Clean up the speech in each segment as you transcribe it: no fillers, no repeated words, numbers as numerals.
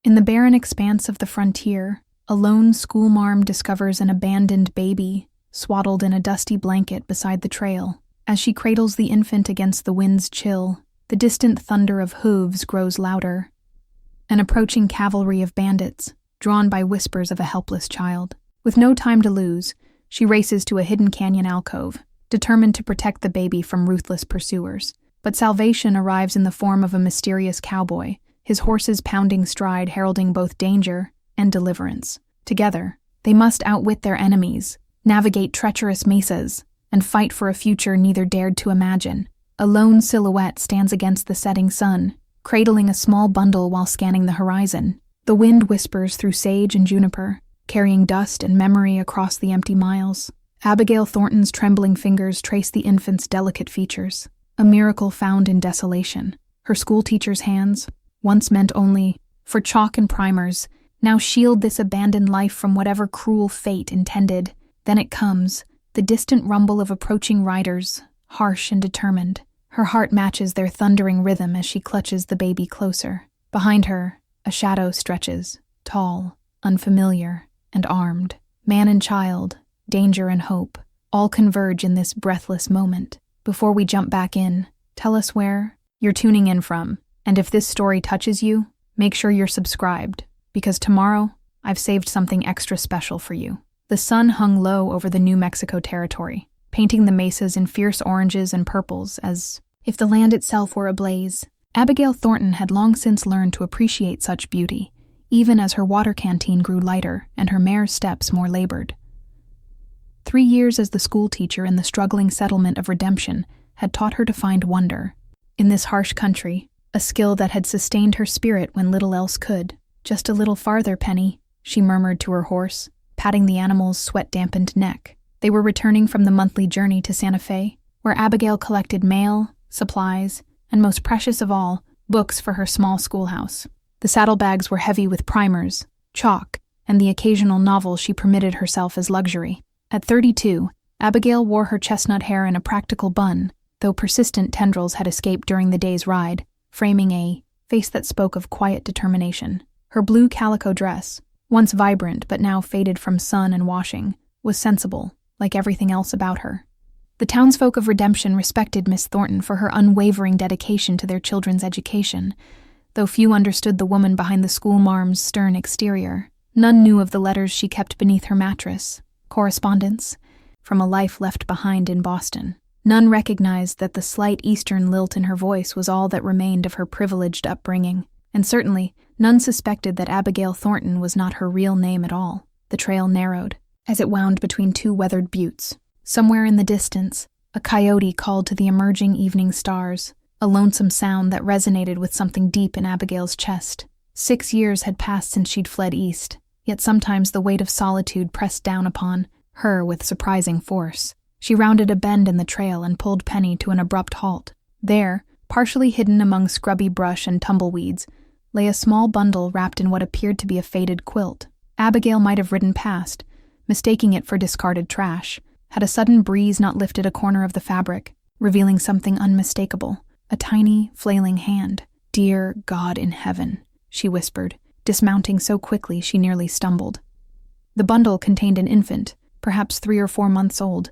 In the barren expanse of the frontier, a lone schoolmarm discovers an abandoned baby, swaddled in a dusty blanket beside the trail. As she cradles the infant against the wind's chill, the distant thunder of hooves grows louder. An approaching cavalry of bandits, drawn by whispers of a helpless child. With no time to lose, she races to a hidden canyon alcove, determined to protect the baby from ruthless pursuers. But salvation arrives in the form of a mysterious cowboy, his horse's pounding stride heralding both danger and deliverance. Together, they must outwit their enemies, navigate treacherous mesas, and fight for a future neither dared to imagine. A lone silhouette stands against the setting sun, cradling a small bundle while scanning the horizon. The wind whispers through sage and juniper, carrying dust and memory across the empty miles. Abigail Thornton's trembling fingers trace the infant's delicate features, a miracle found in desolation. Her schoolteacher's hands, once meant only for chalk and primers, now shield this abandoned life from whatever cruel fate intended. Then it comes, the distant rumble of approaching riders, harsh and determined. Her heart matches their thundering rhythm as she clutches the baby closer. Behind her, a shadow stretches, tall, unfamiliar, and armed. Man and child, danger and hope, all converge in this breathless moment. Before we jump back in, tell us where you're tuning in from, and if this story touches you, make sure you're subscribed, because tomorrow, I've saved something extra special for you. The sun hung low over the New Mexico territory, painting the mesas in fierce oranges and purples as if the land itself were ablaze. Abigail Thornton had long since learned to appreciate such beauty, even as her water canteen grew lighter and her mare's steps more labored. 3 years as the school teacher in the struggling settlement of Redemption had taught her to find wonder. In this harsh country, a skill that had sustained her spirit when little else could. "Just a little farther, Penny," she murmured to her horse, patting the animal's sweat-dampened neck. They were returning from the monthly journey to Santa Fe, where Abigail collected mail, supplies, and most precious of all, books for her small schoolhouse. The saddlebags were heavy with primers, chalk, and the occasional novel she permitted herself as luxury. At 32, Abigail wore her chestnut hair in a practical bun, though persistent tendrils had escaped during the day's ride, framing a face that spoke of quiet determination. Her blue calico dress, once vibrant but now faded from sun and washing, was sensible, like everything else about her. The townsfolk of Redemption respected Miss Thornton for her unwavering dedication to their children's education, though few understood the woman behind the schoolmarm's stern exterior. None knew of the letters she kept beneath her mattress, correspondence from a life left behind in Boston. None recognized that the slight Eastern lilt in her voice was all that remained of her privileged upbringing, and certainly none suspected that Abigail Thornton was not her real name at all. The trail narrowed, as it wound between two weathered buttes. Somewhere in the distance, a coyote called to the emerging evening stars, a lonesome sound that resonated with something deep in Abigail's chest. 6 years had passed since she'd fled east, yet sometimes the weight of solitude pressed down upon her with surprising force. She rounded a bend in the trail and pulled Penny to an abrupt halt. There, partially hidden among scrubby brush and tumbleweeds, lay a small bundle wrapped in what appeared to be a faded quilt. Abigail might have ridden past, mistaking it for discarded trash, had a sudden breeze not lifted a corner of the fabric, revealing something unmistakable, a tiny, flailing hand. "Dear God in heaven," she whispered, dismounting so quickly she nearly stumbled. The bundle contained an infant, perhaps 3 or 4 months old,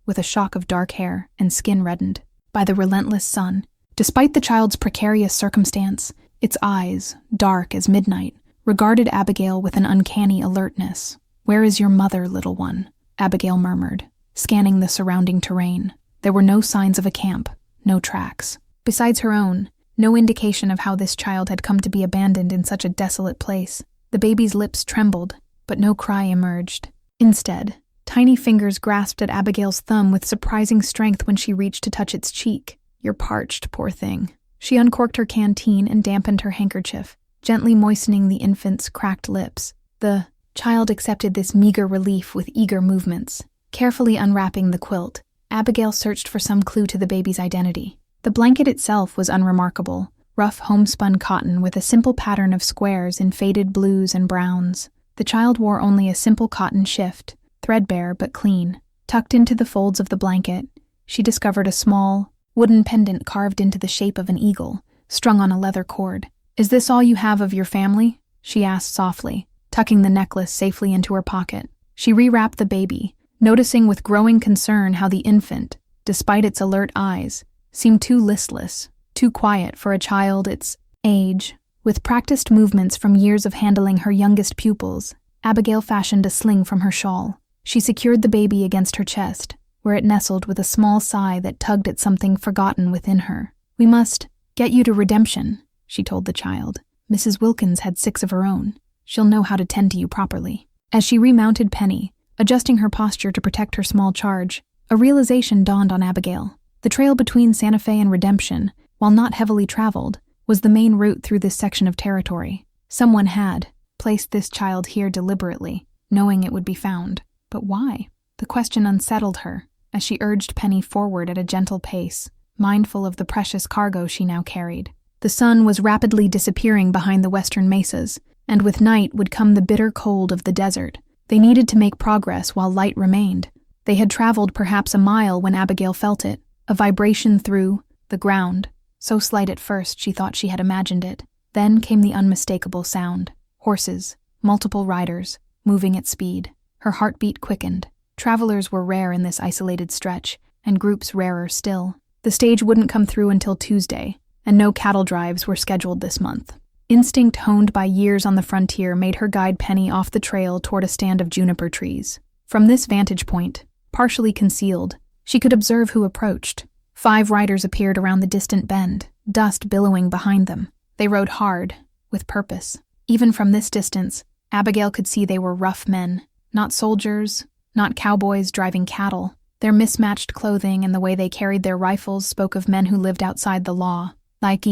with a shock of dark hair and skin reddened by the relentless sun. Despite the child's precarious circumstance, its eyes, dark as midnight, regarded Abigail with an uncanny alertness. "Where is your mother, little one?" Abigail murmured, scanning the surrounding terrain. There were no signs of a camp, no tracks. Besides her own, no indication of how this child had come to be abandoned in such a desolate place. The baby's lips trembled, but no cry emerged. Instead, tiny fingers grasped at Abigail's thumb with surprising strength when she reached to touch its cheek. "You're parched, poor thing." She uncorked her canteen and dampened her handkerchief, gently moistening the infant's cracked lips. The child accepted this meager relief with eager movements. Carefully unwrapping the quilt, Abigail searched for some clue to the baby's identity. The blanket itself was unremarkable, rough homespun cotton with a simple pattern of squares in faded blues and browns. The child wore only a simple cotton shift, threadbare but clean. Tucked into the folds of the blanket, she discovered a small, wooden pendant carved into the shape of an eagle, strung on a leather cord. "Is this all you have of your family?" she asked softly, tucking the necklace safely into her pocket. She rewrapped the baby, noticing with growing concern how the infant, despite its alert eyes, seemed too listless, too quiet for a child its age. With practiced movements from years of handling her youngest pupils, Abigail fashioned a sling from her shawl. She secured the baby against her chest, where it nestled with a small sigh that tugged at something forgotten within her. "We must get you to Redemption," she told the child. "Mrs. Wilkins had 6 of her own. She'll know how to tend to you properly." As she remounted Penny, adjusting her posture to protect her small charge, a realization dawned on Abigail. The trail between Santa Fe and Redemption, while not heavily traveled, was the main route through this section of territory. Someone had placed this child here deliberately, knowing it would be found. But why? The question unsettled her as she urged Penny forward at a gentle pace, mindful of the precious cargo she now carried. The sun was rapidly disappearing behind the western mesas, and with night would come the bitter cold of the desert. They needed to make progress while light remained. They had traveled perhaps a mile when Abigail felt it, a vibration through the ground, so slight at first she thought she had imagined it. Then came the unmistakable sound. Horses, multiple riders, moving at speed. Her heartbeat quickened. Travelers were rare in this isolated stretch, and groups rarer still. The stage wouldn't come through until Tuesday, and no cattle drives were scheduled this month. Instinct honed by years on the frontier made her guide Penny off the trail toward a stand of juniper trees. From this vantage point, partially concealed, she could observe who approached. 5 riders appeared around the distant bend, dust billowing behind them. They rode hard, with purpose. Even from this distance, Abigail could see they were rough men, not soldiers, not cowboys driving cattle. Their mismatched clothing and the way they carried their rifles spoke of men who lived outside the law. "Like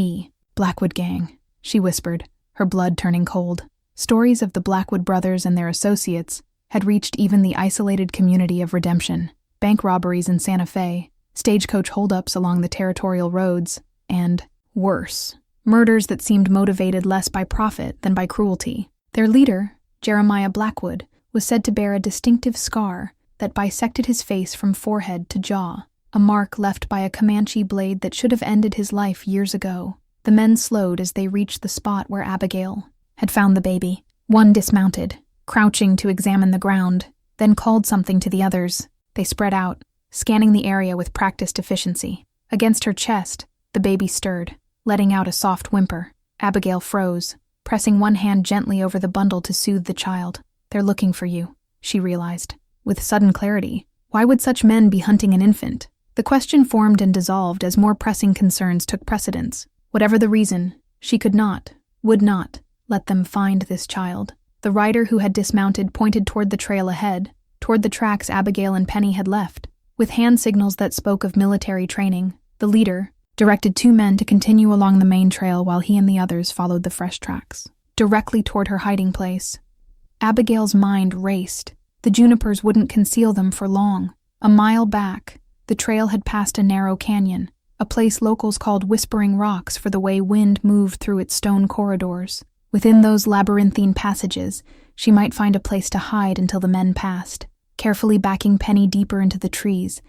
Blackwood gang," she whispered, her blood turning cold. Stories of the Blackwood brothers and their associates had reached even the isolated community of Redemption. Bank robberies in Santa Fe, stagecoach holdups along the territorial roads, and, worse, murders that seemed motivated less by profit than by cruelty. Their leader, Jeremiah Blackwood, was said to bear a distinctive scar that bisected his face from forehead to jaw, a mark left by a Comanche blade that should have ended his life years ago. The men slowed as they reached the spot where Abigail had found the baby. One dismounted, crouching to examine the ground, then called something to the others. They spread out, scanning the area with practiced efficiency. Against her chest, the baby stirred, letting out a soft whimper. Abigail froze, pressing one hand gently over the bundle to soothe the child. "They're looking for you," she realized. With sudden clarity, why would such men be hunting an infant? The question formed and dissolved as more pressing concerns took precedence. Whatever the reason, she could not, would not, let them find this child. The rider who had dismounted pointed toward the trail ahead, toward the tracks Abigail and Penny had left. With hand signals that spoke of military training, the leader directed 2 men to continue along the main trail while he and the others followed the fresh tracks, directly toward her hiding place. Abigail's mind raced. The junipers wouldn't conceal them for long. A mile back, the trail had passed a narrow canyon, a place locals called Whispering Rocks for the way wind moved through its stone corridors. Within those labyrinthine passages, she might find a place to hide until the men passed. Carefully backing Penny deeper into the trees,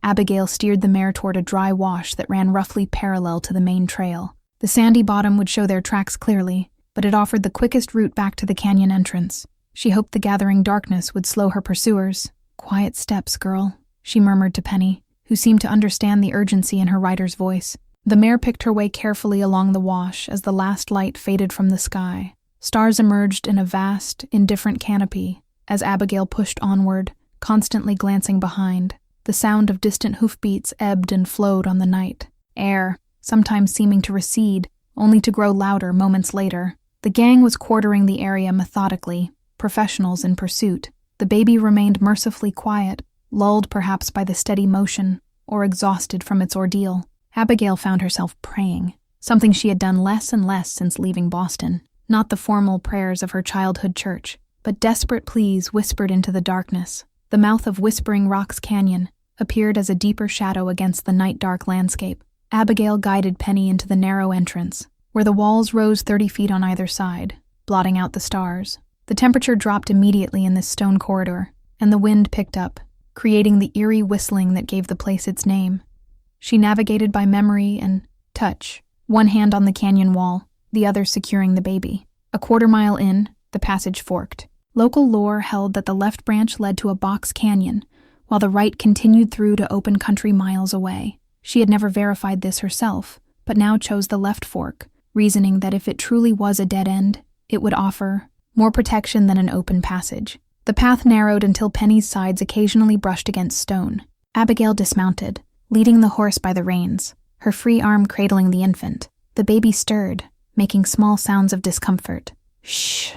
Abigail steered the mare toward a dry wash that ran roughly parallel to the main trail. The sandy bottom would show their tracks clearly, but it offered the quickest route back to the canyon entrance. She hoped the gathering darkness would slow her pursuers. "Quiet steps, girl," she murmured to Penny, who seemed to understand the urgency in her rider's voice. The mare picked her way carefully along the wash as the last light faded from the sky. Stars emerged in a vast, indifferent canopy as Abigail pushed onward, constantly glancing behind. The sound of distant hoofbeats ebbed and flowed on the night air, sometimes seeming to recede, only to grow louder moments later. The gang was quartering the area methodically, professionals in pursuit. The baby remained mercifully quiet, lulled perhaps by the steady motion, or exhausted from its ordeal. Abigail found herself praying, something she had done less and less since leaving Boston. Not the formal prayers of her childhood church, but desperate pleas whispered into the darkness. The mouth of Whispering Rocks Canyon appeared as a deeper shadow against the night-dark landscape. Abigail guided Penny into the narrow entrance, where the walls rose 30 feet on either side, blotting out the stars. The temperature dropped immediately in this stone corridor, and the wind picked up, creating the eerie whistling that gave the place its name. She navigated by memory and touch, one hand on the canyon wall, the other securing the baby. A quarter-mile in, the passage forked. Local lore held that the left branch led to a box canyon, while the right continued through to open country miles away. She had never verified this herself, but now chose the left fork, reasoning that if it truly was a dead end, it would offer more protection than an open passage. The path narrowed until Penny's sides occasionally brushed against stone. Abigail dismounted, leading the horse by the reins, her free arm cradling the infant. The baby stirred, making small sounds of discomfort. "Shh,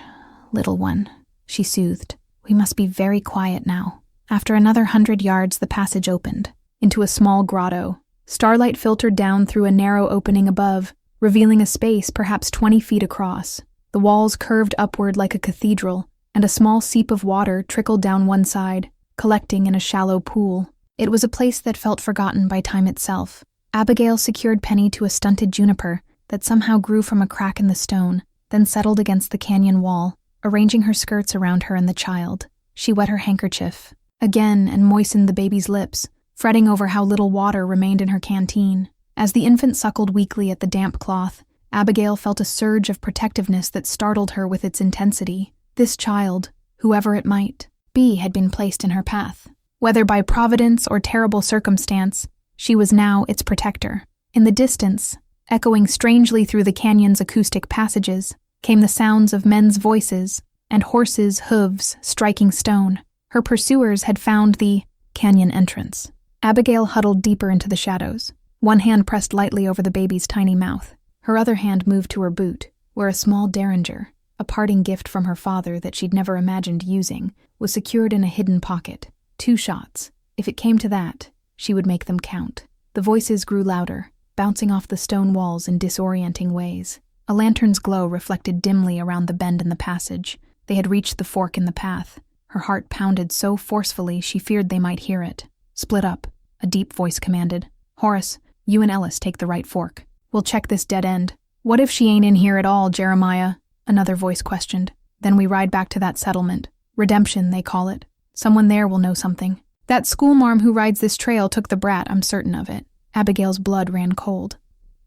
little one," she soothed. "We must be very quiet now." After another 100 yards, the passage opened, into a small grotto. Starlight filtered down through a narrow opening above, revealing a space perhaps 20 feet across. The walls curved upward like a cathedral, and a small seep of water trickled down one side, collecting in a shallow pool. It was a place that felt forgotten by time itself. Abigail secured Penny to a stunted juniper that somehow grew from a crack in the stone, then settled against the canyon wall, arranging her skirts around her and the child. She wet her handkerchief again and moistened the baby's lips, fretting over how little water remained in her canteen. As the infant suckled weakly at the damp cloth, Abigail felt a surge of protectiveness that startled her with its intensity. This child, whoever it might be, had been placed in her path. Whether by providence or terrible circumstance, she was now its protector. In the distance, echoing strangely through the canyon's acoustic passages, came the sounds of men's voices and horses' hooves striking stone. Her pursuers had found the canyon entrance. Abigail huddled deeper into the shadows. One hand pressed lightly over the baby's tiny mouth. Her other hand moved to her boot, where a small derringer, a parting gift from her father that she'd never imagined using, was secured in a hidden pocket. 2 shots. If it came to that, she would make them count. The voices grew louder, bouncing off the stone walls in disorienting ways. A lantern's glow reflected dimly around the bend in the passage. They had reached the fork in the path. Her heart pounded so forcefully she feared they might hear it. "Split up," a deep voice commanded. "Horace, you and Ellis take the right fork. We'll check this dead end." "What if she ain't in here at all, Jeremiah?" another voice questioned. "Then we ride back to that settlement. Redemption, they call it. Someone there will know something. That schoolmarm who rides this trail took the brat, I'm certain of it." Abigail's blood ran cold.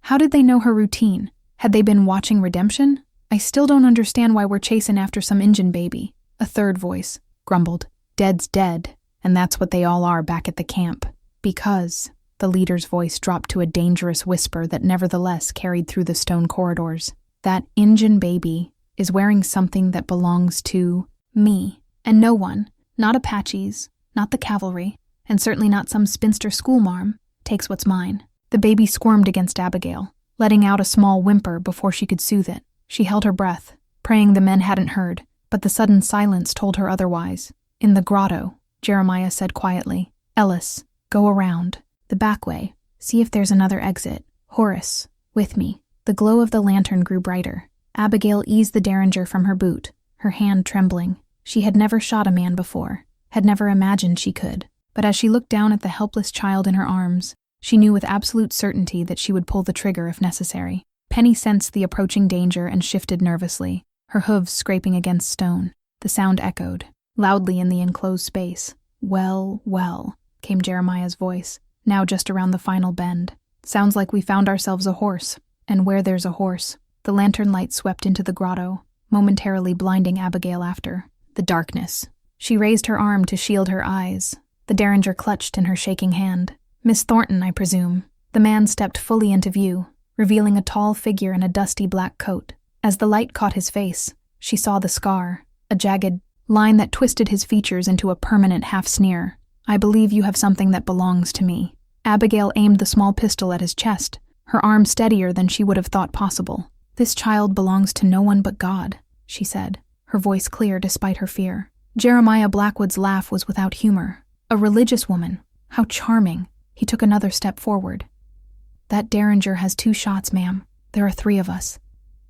How did they know her routine? Had they been watching Redemption? "I still don't understand why we're chasing after some Injun baby," a third voice grumbled. "Dead's dead, and that's what they all are back at the camp." "Because," the leader's voice dropped to a dangerous whisper that nevertheless carried through the stone corridors, "that Injun baby is wearing something that belongs to me, and no one, not Apaches, not the cavalry, and certainly not some spinster schoolmarm, takes what's mine." The baby squirmed against Abigail, letting out a small whimper before she could soothe it. She held her breath, praying the men hadn't heard, but the sudden silence told her otherwise. "In the grotto," Jeremiah said quietly. "Ellis, go around. The back way. See if there's another exit. Horace, with me." The glow of the lantern grew brighter. Abigail eased the derringer from her boot, her hand trembling. She had never shot a man before, had never imagined she could. But as she looked down at the helpless child in her arms, she knew with absolute certainty that she would pull the trigger if necessary. Penny sensed the approaching danger and shifted nervously, her hooves scraping against stone. The sound echoed, loudly in the enclosed space. "Well, well," came Jeremiah's voice, now just around the final bend. "Sounds like we found ourselves a horse. And where there's a horse." The lantern light swept into the grotto, momentarily blinding Abigail after. The darkness. She raised her arm to shield her eyes, the derringer clutched in her shaking hand. "Miss Thornton, I presume." The man stepped fully into view, revealing a tall figure in a dusty black coat. As the light caught his face, she saw the scar, a jagged line that twisted his features into a permanent half-sneer. "I believe you have something that belongs to me." Abigail aimed the small pistol at his chest, her arm steadier than she would have thought possible. "This child belongs to no one but God," she said, her voice clear despite her fear. Jeremiah Blackwood's laugh was without humor. "A religious woman. How charming." He took another step forward. "That derringer has 2 shots, ma'am. There are 3 of us.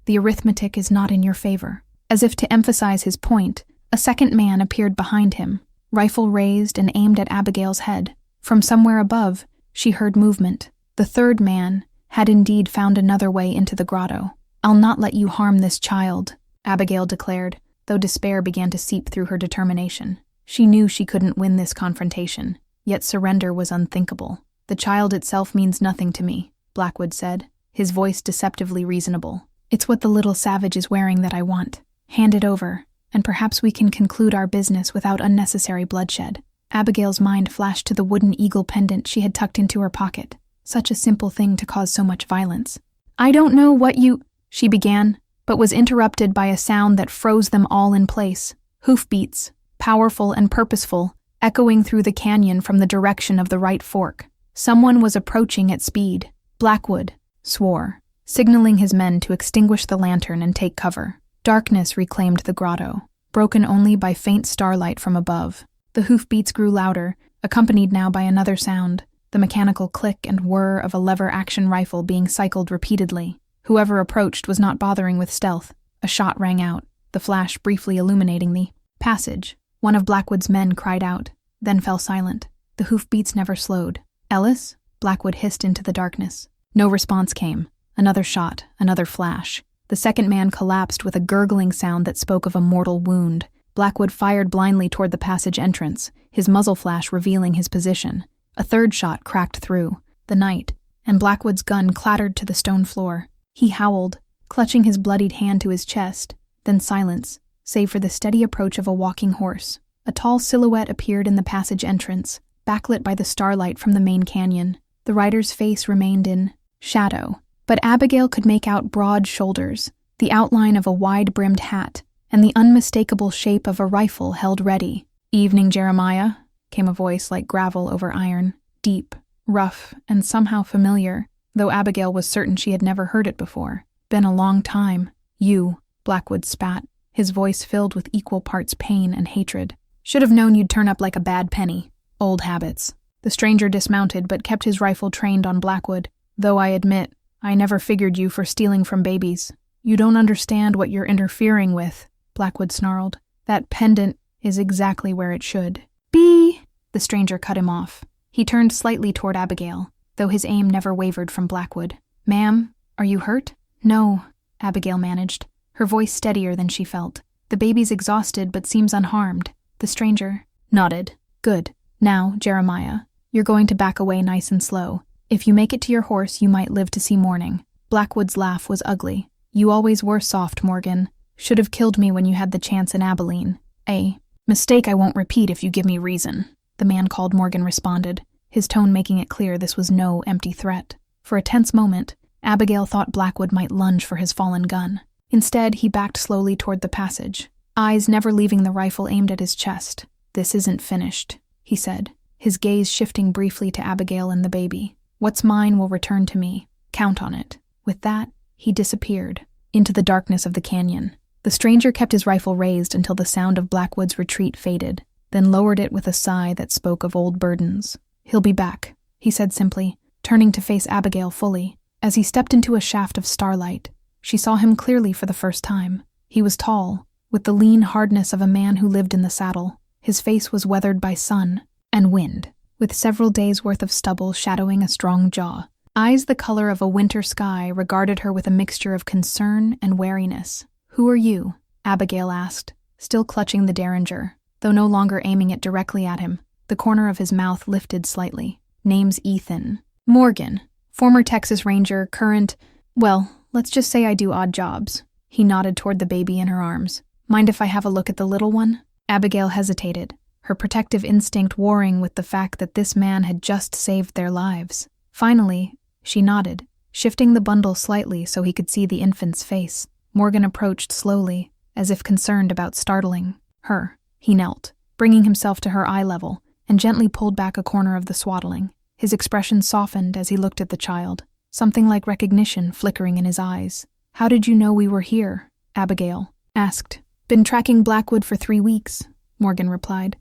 The arithmetic is not in your favor." As if to emphasize his point, a second man appeared behind him, rifle raised and aimed at Abigail's head. From somewhere above, she heard movement. The third man had indeed found another way into the grotto. "I'll not let you harm this child," Abigail declared, though despair began to seep through her determination. She knew she couldn't win this confrontation, yet surrender was unthinkable. "The child itself means nothing to me," Blackwood said, his voice deceptively reasonable. It's what the little savage is wearing that I want. Hand it over, and perhaps we can conclude our business without unnecessary bloodshed." Abigail's mind flashed to the wooden eagle pendant she had tucked into her pocket. Such a simple thing to cause so much violence. "I don't know what you—" she began, but was interrupted by a sound that froze them all in place. Hoofbeats, powerful and purposeful, echoing through the canyon from the direction of the right fork. Someone was approaching at speed. Blackwood swore, signaling his men to extinguish the lantern and take cover. Darkness reclaimed the grotto, broken only by faint starlight from above. The hoofbeats grew louder, accompanied now by another sound, the mechanical click and whir of a lever-action rifle being cycled repeatedly. Whoever approached was not bothering with stealth. A shot rang out, the flash briefly illuminating the passage. One of Blackwood's men cried out, then fell silent. The hoofbeats never slowed. "Ellis?" Blackwood hissed into the darkness. No response came. Another shot, another flash. The second man collapsed with a gurgling sound that spoke of a mortal wound. Blackwood fired blindly toward the passage entrance, his muzzle flash revealing his position. A third shot cracked through the night, and Blackwood's gun clattered to the stone floor. He howled, clutching his bloodied hand to his chest, then silence, save for the steady approach of a walking horse. A tall silhouette appeared in the passage entrance, backlit by the starlight from the main canyon. The rider's face remained in shadow, but Abigail could make out broad shoulders, the outline of a wide-brimmed hat, and the unmistakable shape of a rifle held ready. "Evening, Jeremiah," came a voice like gravel over iron, deep, rough, and somehow familiar, though Abigail was certain she had never heard it before. "Been a long time." "You," Blackwood spat, his voice filled with equal parts pain and hatred. "Should have known you'd turn up like a bad penny. Old habits." The stranger dismounted but kept his rifle trained on Blackwood. "Though I admit, I never figured you for stealing from babies." "You don't understand what you're interfering with," Blackwood snarled. "That pendant is exactly where it should." "Be—" The stranger cut him off. He turned slightly toward Abigail, though his aim never wavered from Blackwood. "Ma'am, are you hurt?" "No," Abigail managed, her voice steadier than she felt. "The baby's exhausted but seems unharmed." The stranger nodded. "Good. Now, Jeremiah, you're going to back away nice and slow. If you make it to your horse, you might live to see morning." Blackwood's laugh was ugly. "You always were soft, Morgan. Should have killed me when you had the chance in Abilene. A mistake I won't repeat if you give me reason," the man called Morgan responded, his tone making it clear this was no empty threat. For a tense moment, Abigail thought Blackwood might lunge for his fallen gun. Instead, he backed slowly toward the passage, eyes never leaving the rifle aimed at his chest. "This isn't finished," he said, his gaze shifting briefly to Abigail and the baby. "What's mine will return to me. Count on it." With that, he disappeared into the darkness of the canyon. The stranger kept his rifle raised until the sound of Blackwood's retreat faded, then lowered it with a sigh that spoke of old burdens. "He'll be back," he said simply, turning to face Abigail fully. As he stepped into a shaft of starlight, she saw him clearly for the first time. He was tall, with the lean hardness of a man who lived in the saddle. His face was weathered by sun and wind, with several days' worth of stubble shadowing a strong jaw. Eyes the color of a winter sky regarded her with a mixture of concern and wariness. "Who are you?" Abigail asked, still clutching the derringer, though no longer aiming it directly at him. The corner of his mouth lifted slightly. "Name's Ethan." "Morgan. Former Texas Ranger, current— well, let's just say I do odd jobs." He nodded toward the baby in her arms. "Mind if I have a look at the little one?" Abigail hesitated, her protective instinct warring with the fact that this man had just saved their lives. Finally, she nodded, shifting the bundle slightly so he could see the infant's face. Morgan approached slowly, as if concerned about startling her. He knelt, bringing himself to her eye level, and gently pulled back a corner of the swaddling. His expression softened as he looked at the child, something like recognition flickering in his eyes. "How did you know we were here?" Abigail asked. "Been tracking Blackwood for 3 weeks," Morgan replied,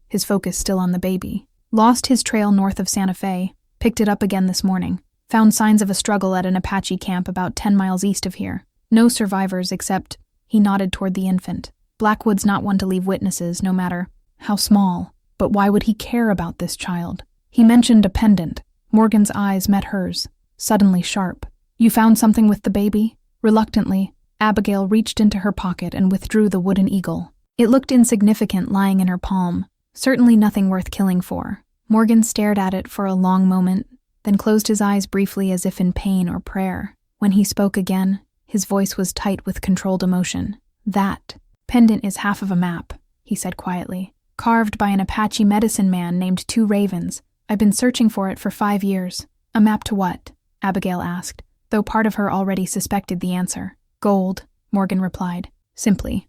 his focus still on the baby. "Lost his trail north of Santa Fe, picked it up again this morning. Found signs of a struggle at an Apache camp about 10 miles east of here. No survivors except—" he nodded toward the infant. "Blackwood's not one to leave witnesses, no matter how small. But why would he care about this child?" He mentioned a pendant. Morgan's eyes met hers, suddenly sharp. "You found something with the baby?" Reluctantly, Abigail reached into her pocket and withdrew the wooden eagle. It looked insignificant lying in her palm, certainly nothing worth killing for. Morgan stared at it for a long moment, then closed his eyes briefly as if in pain or prayer. When he spoke again, His voice was tight with controlled emotion. "That pendant is half of a map," he said quietly. "Carved by an Apache medicine man named Two Ravens. I've been searching for it for 5 years." "A map to what?" Abigail asked, though part of her already suspected the answer. "Gold," Morgan replied, simply.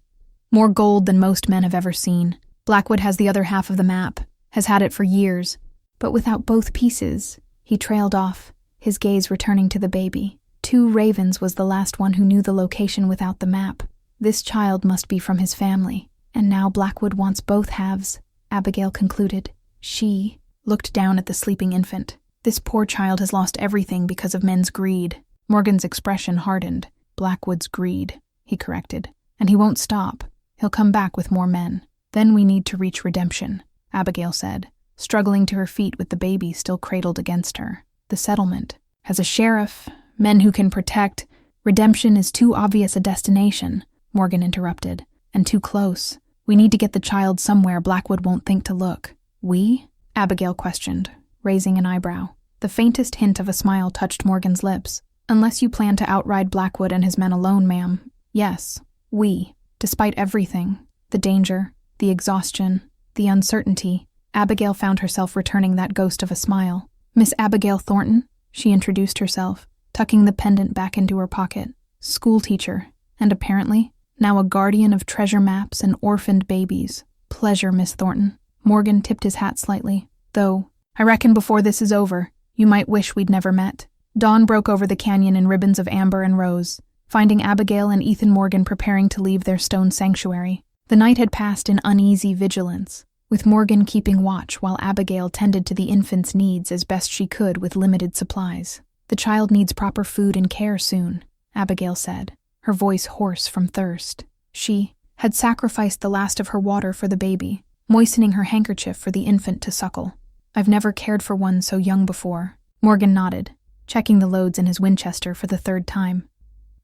"More gold than most men have ever seen. Blackwood has the other half of the map, has had it for years. But without both pieces," he trailed off, his gaze returning to the baby. "Two Ravens was the last one who knew the location without the map. This child must be from his family. And now Blackwood wants both halves," Abigail concluded. She looked down at the sleeping infant. "This poor child has lost everything because of men's greed." Morgan's expression hardened. "Blackwood's greed," he corrected. "And he won't stop. He'll come back with more men. Then we need to reach redemption," Abigail said, struggling to her feet with the baby still cradled against her. "The settlement has a sheriff, men who can protect. Redemption is too obvious a destination," Morgan interrupted, "and too close. We need to get the child somewhere Blackwood won't think to look." "We?" Abigail questioned, raising an eyebrow. The faintest hint of a smile touched Morgan's lips. "Unless you plan to outride Blackwood and his men alone, ma'am. Yes, we. Despite everything, the danger, the exhaustion, the uncertainty," Abigail found herself returning that ghost of a smile. "Miss Abigail Thornton," she introduced herself, tucking the pendant back into her pocket. "School teacher, and apparently now a guardian of treasure maps and orphaned babies. Pleasure, Miss Thornton." Morgan tipped his hat slightly. "Though, I reckon before this is over, you might wish we'd never met." Dawn broke over the canyon in ribbons of amber and rose, finding Abigail and Ethan Morgan preparing to leave their stone sanctuary. The night had passed in uneasy vigilance, with Morgan keeping watch while Abigail tended to the infant's needs as best she could with limited supplies. "The child needs proper food and care soon," Abigail said, her voice hoarse from thirst. She had sacrificed the last of her water for the baby, moistening her handkerchief for the infant to suckle. "I've never cared for one so young before." Morgan nodded, checking the loads in his Winchester for the 3rd time.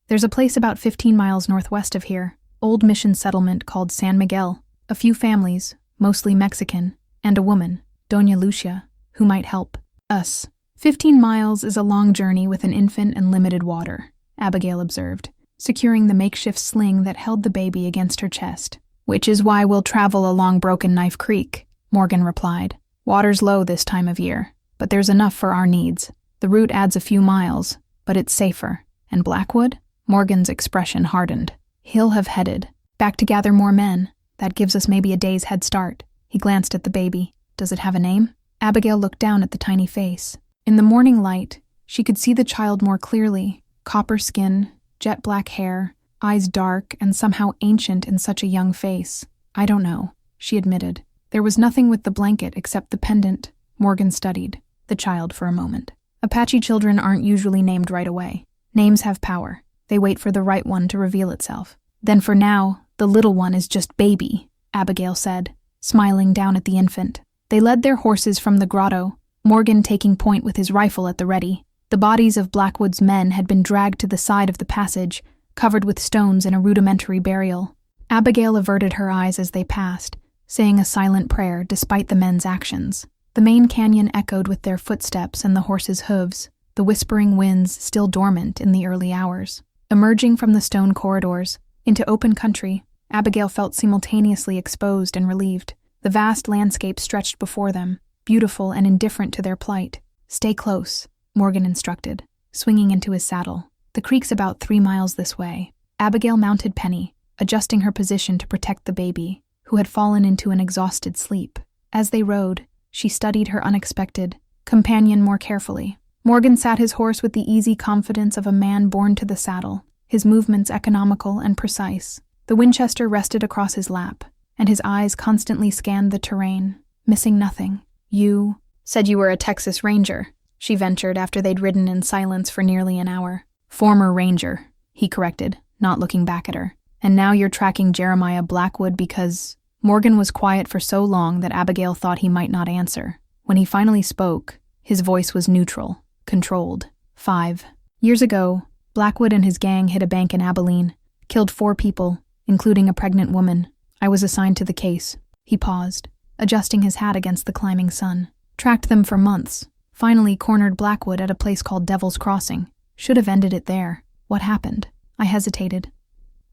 "There's a place about 15 miles northwest of here, old mission settlement called San Miguel. A few families, mostly Mexican, and a woman, Doña Lucia, who might help us." 15 miles is a long journey with an infant and limited water," Abigail observed, securing the makeshift sling that held the baby against her chest. "Which is why we'll travel along Broken Knife Creek," Morgan replied. "Water's low this time of year, but there's enough for our needs. The route adds a few miles, but it's safer. And Blackwood?" Morgan's expression hardened. "He'll have headed back to gather more men. That gives us maybe a day's head start." He glanced at the baby. "Does it have a name?" Abigail looked down at the tiny face. In the morning light, she could see the child more clearly. Copper skin, jet black hair, eyes dark and somehow ancient in such a young face. "I don't know," she admitted. There was nothing with the blanket except the pendant. Morgan studied the child for a moment. "Apache children aren't usually named right away. Names have power. They wait for the right one to reveal itself. Then for now, the little one is just baby," Abigail said, smiling down at the infant. They led their horses from the grotto, Morgan taking point with his rifle at the ready. The bodies of Blackwood's men had been dragged to the side of the passage, covered with stones in a rudimentary burial. Abigail averted her eyes as they passed, saying a silent prayer despite the men's actions. The main canyon echoed with their footsteps and the horses' hooves, the whispering winds still dormant in the early hours. Emerging from the stone corridors, into open country, Abigail felt simultaneously exposed and relieved. The vast landscape stretched before them, beautiful and indifferent to their plight. "Stay close," Morgan instructed, swinging into his saddle. "The creek's about 3 miles this way." Abigail mounted Penny, adjusting her position to protect the baby, who had fallen into an exhausted sleep. As they rode, she studied her unexpected companion more carefully. Morgan sat his horse with the easy confidence of a man born to the saddle, his movements economical and precise. The Winchester rested across his lap, and his eyes constantly scanned the terrain, missing nothing. "You said you were a Texas Ranger," she ventured after they'd ridden in silence for nearly an hour. "Former Ranger," he corrected, not looking back at her. "And now you're tracking Jeremiah Blackwood because—" Morgan was quiet for so long that Abigail thought he might not answer. When he finally spoke, his voice was neutral, controlled. 5 years ago, Blackwood and his gang hit a bank in Abilene, killed 4 people, including a pregnant woman. I was assigned to the case." He paused, adjusting his hat against the climbing sun. "Tracked them for months. Finally cornered Blackwood at a place called Devil's Crossing. Should have ended it there. What happened? I hesitated.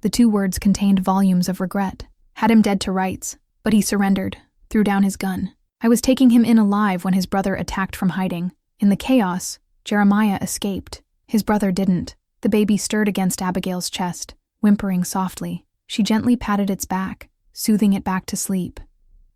The 2 words contained volumes of regret. Had him dead to rights, but he surrendered, threw down his gun. I was taking him in alive when his brother attacked from hiding. In the chaos, Jeremiah escaped. His brother didn't. The baby stirred against Abigail's chest, whimpering softly. She gently patted its back, soothing it back to sleep.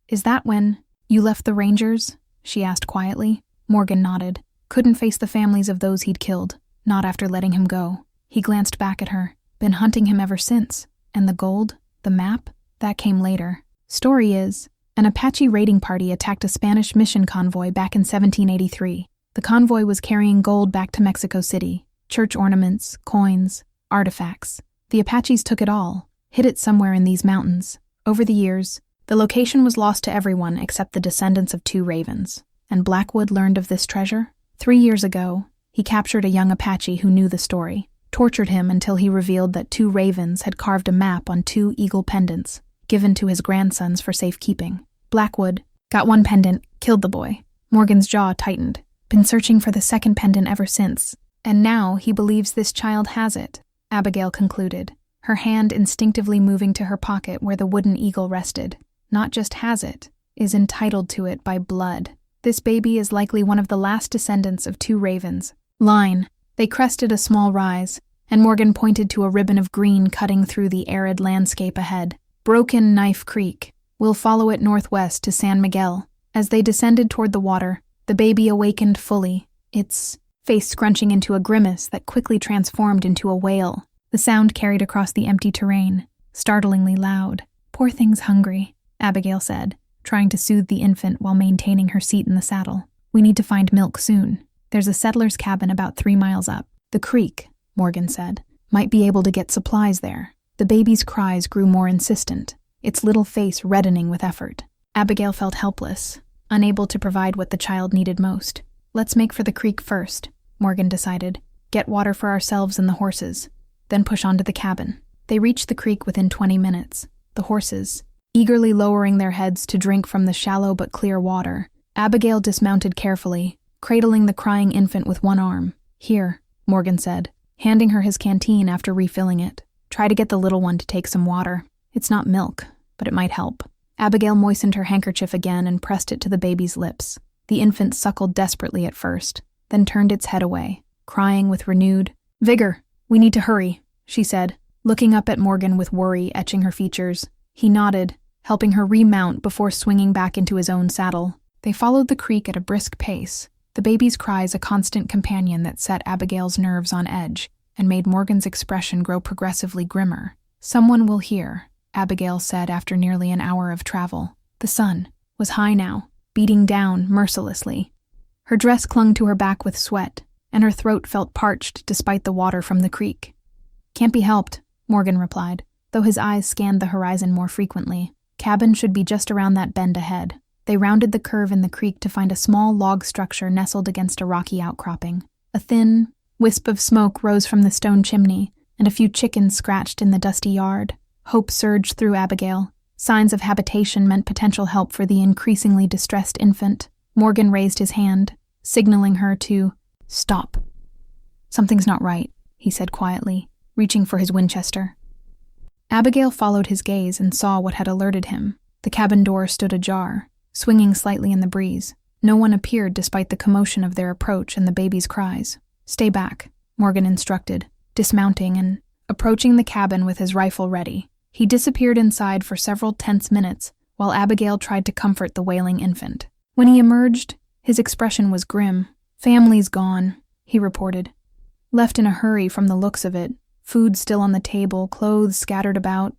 "Is that when you left the Rangers?" she asked quietly. Morgan nodded. Couldn't face the families of those he'd killed, not after letting him go. He glanced back at her. Been hunting him ever since. And the gold? The map? That came later. Story is, an Apache raiding party attacked a Spanish mission convoy back in 1783. The convoy was carrying gold back to Mexico City. Church ornaments, coins, artifacts. The Apaches took it all, hid it somewhere in these mountains. Over the years, the location was lost to everyone except the descendants of 2 ravens. And Blackwood learned of this treasure? 3 years ago, he captured a young Apache who knew the story, tortured him until he revealed that 2 ravens had carved a map on 2 eagle pendants, given to his grandsons for safekeeping. Blackwood got 1 pendant, killed the boy. Morgan's jaw tightened. Been searching for the 2nd pendant ever since. And now he believes this child has it, Abigail concluded, her hand instinctively moving to her pocket where the wooden eagle rested. Not just has it, is entitled to it by blood. This baby is likely one of the last descendants of 2 ravens. Line. They crested a small rise, and Morgan pointed to a ribbon of green cutting through the arid landscape ahead. Broken Knife Creek. We'll follow it northwest to San Miguel. As they descended toward the water, the baby awakened fully, its face scrunching into a grimace that quickly transformed into a wail. The sound carried across the empty terrain, startlingly loud. "Poor thing's hungry," Abigail said, trying to soothe the infant while maintaining her seat in the saddle. "We need to find milk soon. There's a settler's cabin about 3 miles up. The creek," Morgan said, "might be able to get supplies there." The baby's cries grew more insistent, its little face reddening with effort. Abigail felt helpless, unable to provide what the child needed most. "Let's make for the creek first," Morgan decided. "Get water for ourselves and the horses, then push on to the cabin." They reached the creek within 20 minutes. The horses, eagerly lowering their heads to drink from the shallow but clear water. Abigail dismounted carefully, cradling the crying infant with 1 arm. "Here," Morgan said, handing her his canteen after refilling it. "Try to get the little one to take some water. It's not milk, but it might help." Abigail moistened her handkerchief again and pressed it to the baby's lips. The infant suckled desperately at first, then turned its head away, crying with renewed vigor. "We need to hurry," she said, looking up at Morgan with worry etching her features. He nodded, helping her remount before swinging back into his own saddle. They followed the creek at a brisk pace, the baby's cries a constant companion that set Abigail's nerves on edge and made Morgan's expression grow progressively grimmer. "Someone will hear," Abigail said after nearly an hour of travel. The sun was high now, beating down mercilessly. Her dress clung to her back with sweat, and her throat felt parched despite the water from the creek. "Can't be helped," Morgan replied, though his eyes scanned the horizon more frequently. Cabin should be just around that bend ahead. They rounded the curve in the creek to find a small log structure nestled against a rocky outcropping. A thin wisp of smoke rose from the stone chimney, and a few chickens scratched in the dusty yard. Hope surged through Abigail. Signs of habitation meant potential help for the increasingly distressed infant. Morgan raised his hand, signaling her to stop. "Something's not right," he said quietly, reaching for his Winchester. Abigail followed his gaze and saw what had alerted him. The cabin door stood ajar, swinging slightly in the breeze. No one appeared despite the commotion of their approach and the baby's cries. "Stay back," Morgan instructed, dismounting and approaching the cabin with his rifle ready. He disappeared inside for several tense minutes while Abigail tried to comfort the wailing infant. When he emerged, his expression was grim. "Family's gone," he reported. "Left in a hurry from the looks of it. Food still on the table, clothes scattered about."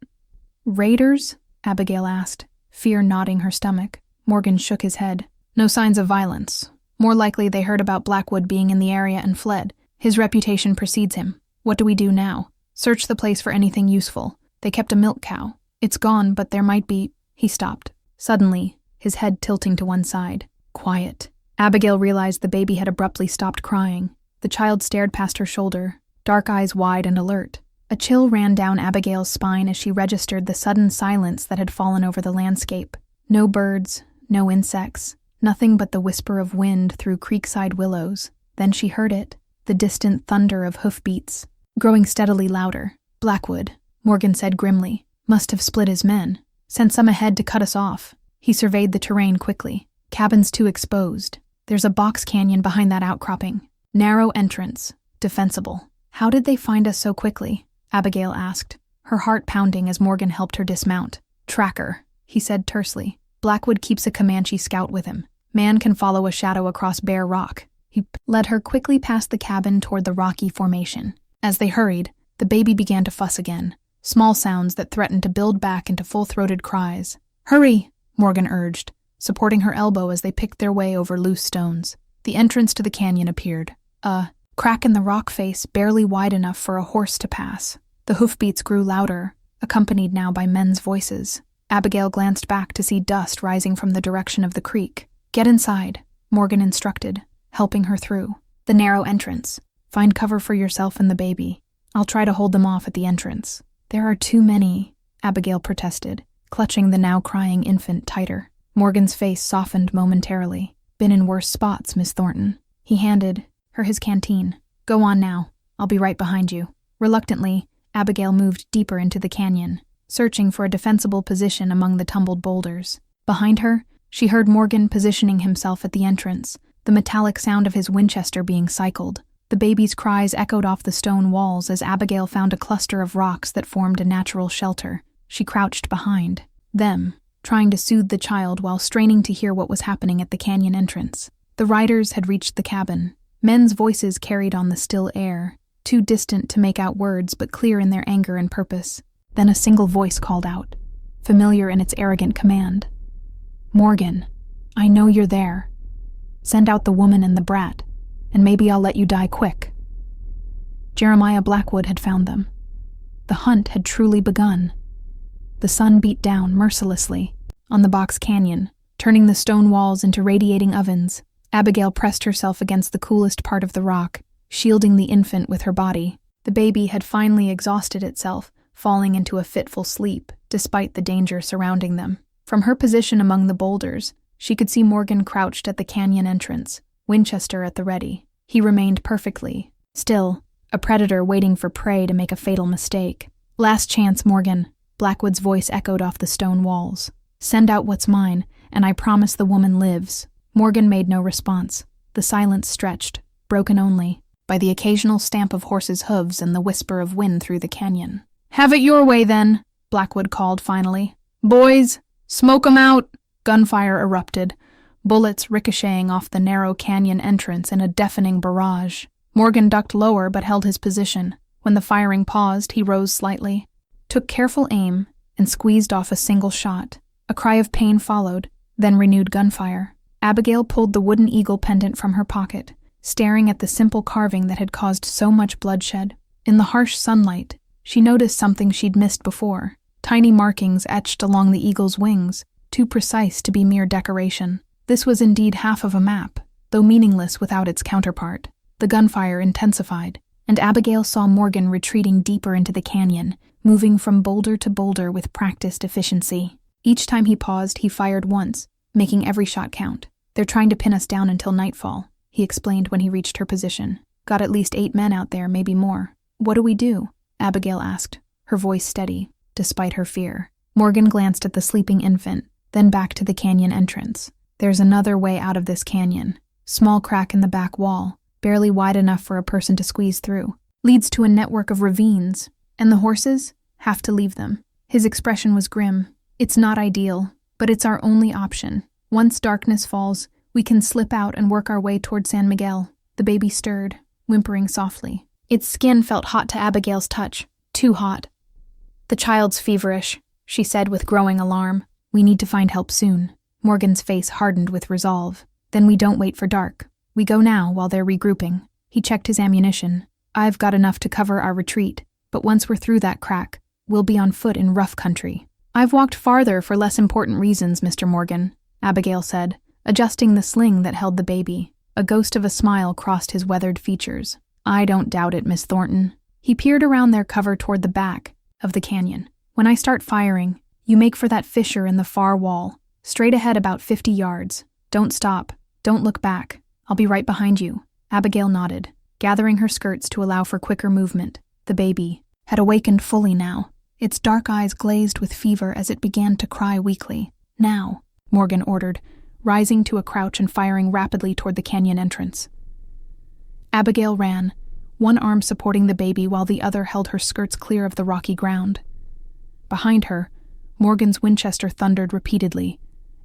"Raiders?" Abigail asked, fear knotting her stomach. Morgan shook his head. "No signs of violence. More likely they heard about Blackwood being in the area and fled. His reputation precedes him. What do we do now?" "Search the place for anything useful. They kept a milk cow. It's gone, but there might be—" He stopped, suddenly, his head tilting to one side. "Quiet." Abigail realized the baby had abruptly stopped crying. The child stared past her shoulder, dark eyes wide and alert. A chill ran down Abigail's spine as she registered the sudden silence that had fallen over the landscape. No birds, no insects, nothing but the whisper of wind through creekside willows. Then she heard it, the distant thunder of hoofbeats, growing steadily louder. Blackwood, Morgan said grimly. Must have split his men. Sent some ahead to cut us off. He surveyed the terrain quickly. Cabins too exposed. There's a box canyon behind that outcropping. Narrow entrance. Defensible. How did they find us so quickly? Abigail asked, her heart pounding as Morgan helped her dismount. Tracker, he said tersely. Blackwood keeps a Comanche scout with him. Man can follow a shadow across bare rock. He led her quickly past the cabin toward the rocky formation. As they hurried, the baby began to fuss again. Small sounds that threatened to build back into full-throated cries. Hurry, Morgan urged, supporting her elbow as they picked their way over loose stones. The entrance to the canyon appeared. A crack in the rock face barely wide enough for a horse to pass. The hoofbeats grew louder, accompanied now by men's voices. Abigail glanced back to see dust rising from the direction of the creek. Get inside, Morgan instructed, helping her through. The narrow entrance. Find cover for yourself and the baby. I'll try to hold them off at the entrance. There are too many, Abigail protested, clutching the now crying infant tighter. Morgan's face softened momentarily. Been in worse spots, Miss Thornton. He handed her his canteen. Go on now. I'll be right behind you. Reluctantly, Abigail moved deeper into the canyon, searching for a defensible position among the tumbled boulders. Behind her, she heard Morgan positioning himself at the entrance, the metallic sound of his Winchester being cycled. The baby's cries echoed off the stone walls as Abigail found a cluster of rocks that formed a natural shelter. She crouched behind them, trying to soothe the child while straining to hear what was happening at the canyon entrance. The riders had reached the cabin. Men's voices carried on the still air, too distant to make out words but clear in their anger and purpose. Then a single voice called out, familiar in its arrogant command. Morgan, I know you're there. Send out the woman and the brat, and maybe I'll let you die quick. Jeremiah Blackwood had found them. The hunt had truly begun. The sun beat down mercilessly on the box canyon, turning the stone walls into radiating ovens. Abigail pressed herself against the coolest part of the rock, shielding the infant with her body. The baby had finally exhausted itself, falling into a fitful sleep, despite the danger surrounding them. From her position among the boulders, she could see Morgan crouched at the canyon entrance, Winchester at the ready. He remained perfectly still, a predator waiting for prey to make a fatal mistake. Last chance, Morgan, Blackwood's voice echoed off the stone walls. Send out what's mine, and I promise the woman lives. Morgan made no response. The silence stretched, broken only by the occasional stamp of horses' hooves and the whisper of wind through the canyon. Have it your way, then, Blackwood called finally. Boys, smoke 'em out! Gunfire erupted, bullets ricocheting off the narrow canyon entrance in a deafening barrage. Morgan ducked lower but held his position. When the firing paused, he rose slightly, took careful aim, and squeezed off a single shot. A cry of pain followed, then renewed gunfire. Abigail pulled the wooden eagle pendant from her pocket, staring at the simple carving that had caused so much bloodshed. In the harsh sunlight, she noticed something she'd missed before. Tiny markings etched along the eagle's wings, too precise to be mere decoration. This was indeed half of a map, though meaningless without its counterpart. The gunfire intensified, and Abigail saw Morgan retreating deeper into the canyon, moving from boulder to boulder with practiced efficiency. Each time he paused, he fired once, making every shot count. They're trying to pin us down until nightfall, he explained when he reached her position. Got at least 8 men out there, maybe more. What do we do? Abigail asked, her voice steady, despite her fear. Morgan glanced at the sleeping infant, then back to the canyon entrance. There's another way out of this canyon. Small crack in the back wall, barely wide enough for a person to squeeze through. Leads to a network of ravines, and the horses have to leave them. His expression was grim. It's not ideal, but it's our only option. Once darkness falls, we can slip out and work our way toward San Miguel. The baby stirred, whimpering softly. Its skin felt hot to Abigail's touch. Too hot. The child's feverish, she said with growing alarm. We need to find help soon. Morgan's face hardened with resolve. Then we don't wait for dark. We go now while they're regrouping. He checked his ammunition. I've got enough to cover our retreat, but once we're through that crack, we'll be on foot in rough country. I've walked farther for less important reasons, Mr. Morgan, Abigail said, adjusting the sling that held the baby. A ghost of a smile crossed his weathered features. I don't doubt it, Miss Thornton. He peered around their cover toward the back of the canyon. When I start firing, you make for that fissure in the far wall, straight ahead about 50 yards. Don't stop. Don't look back. I'll be right behind you. Abigail nodded, gathering her skirts to allow for quicker movement. The baby, had awakened fully now, its dark eyes glazed with fever as it began to cry weakly. "Now," Morgan ordered, rising to a crouch and firing rapidly toward the canyon entrance. Abigail ran, one arm supporting the baby while the other held her skirts clear of the rocky ground. Behind her, Morgan's Winchester thundered repeatedly,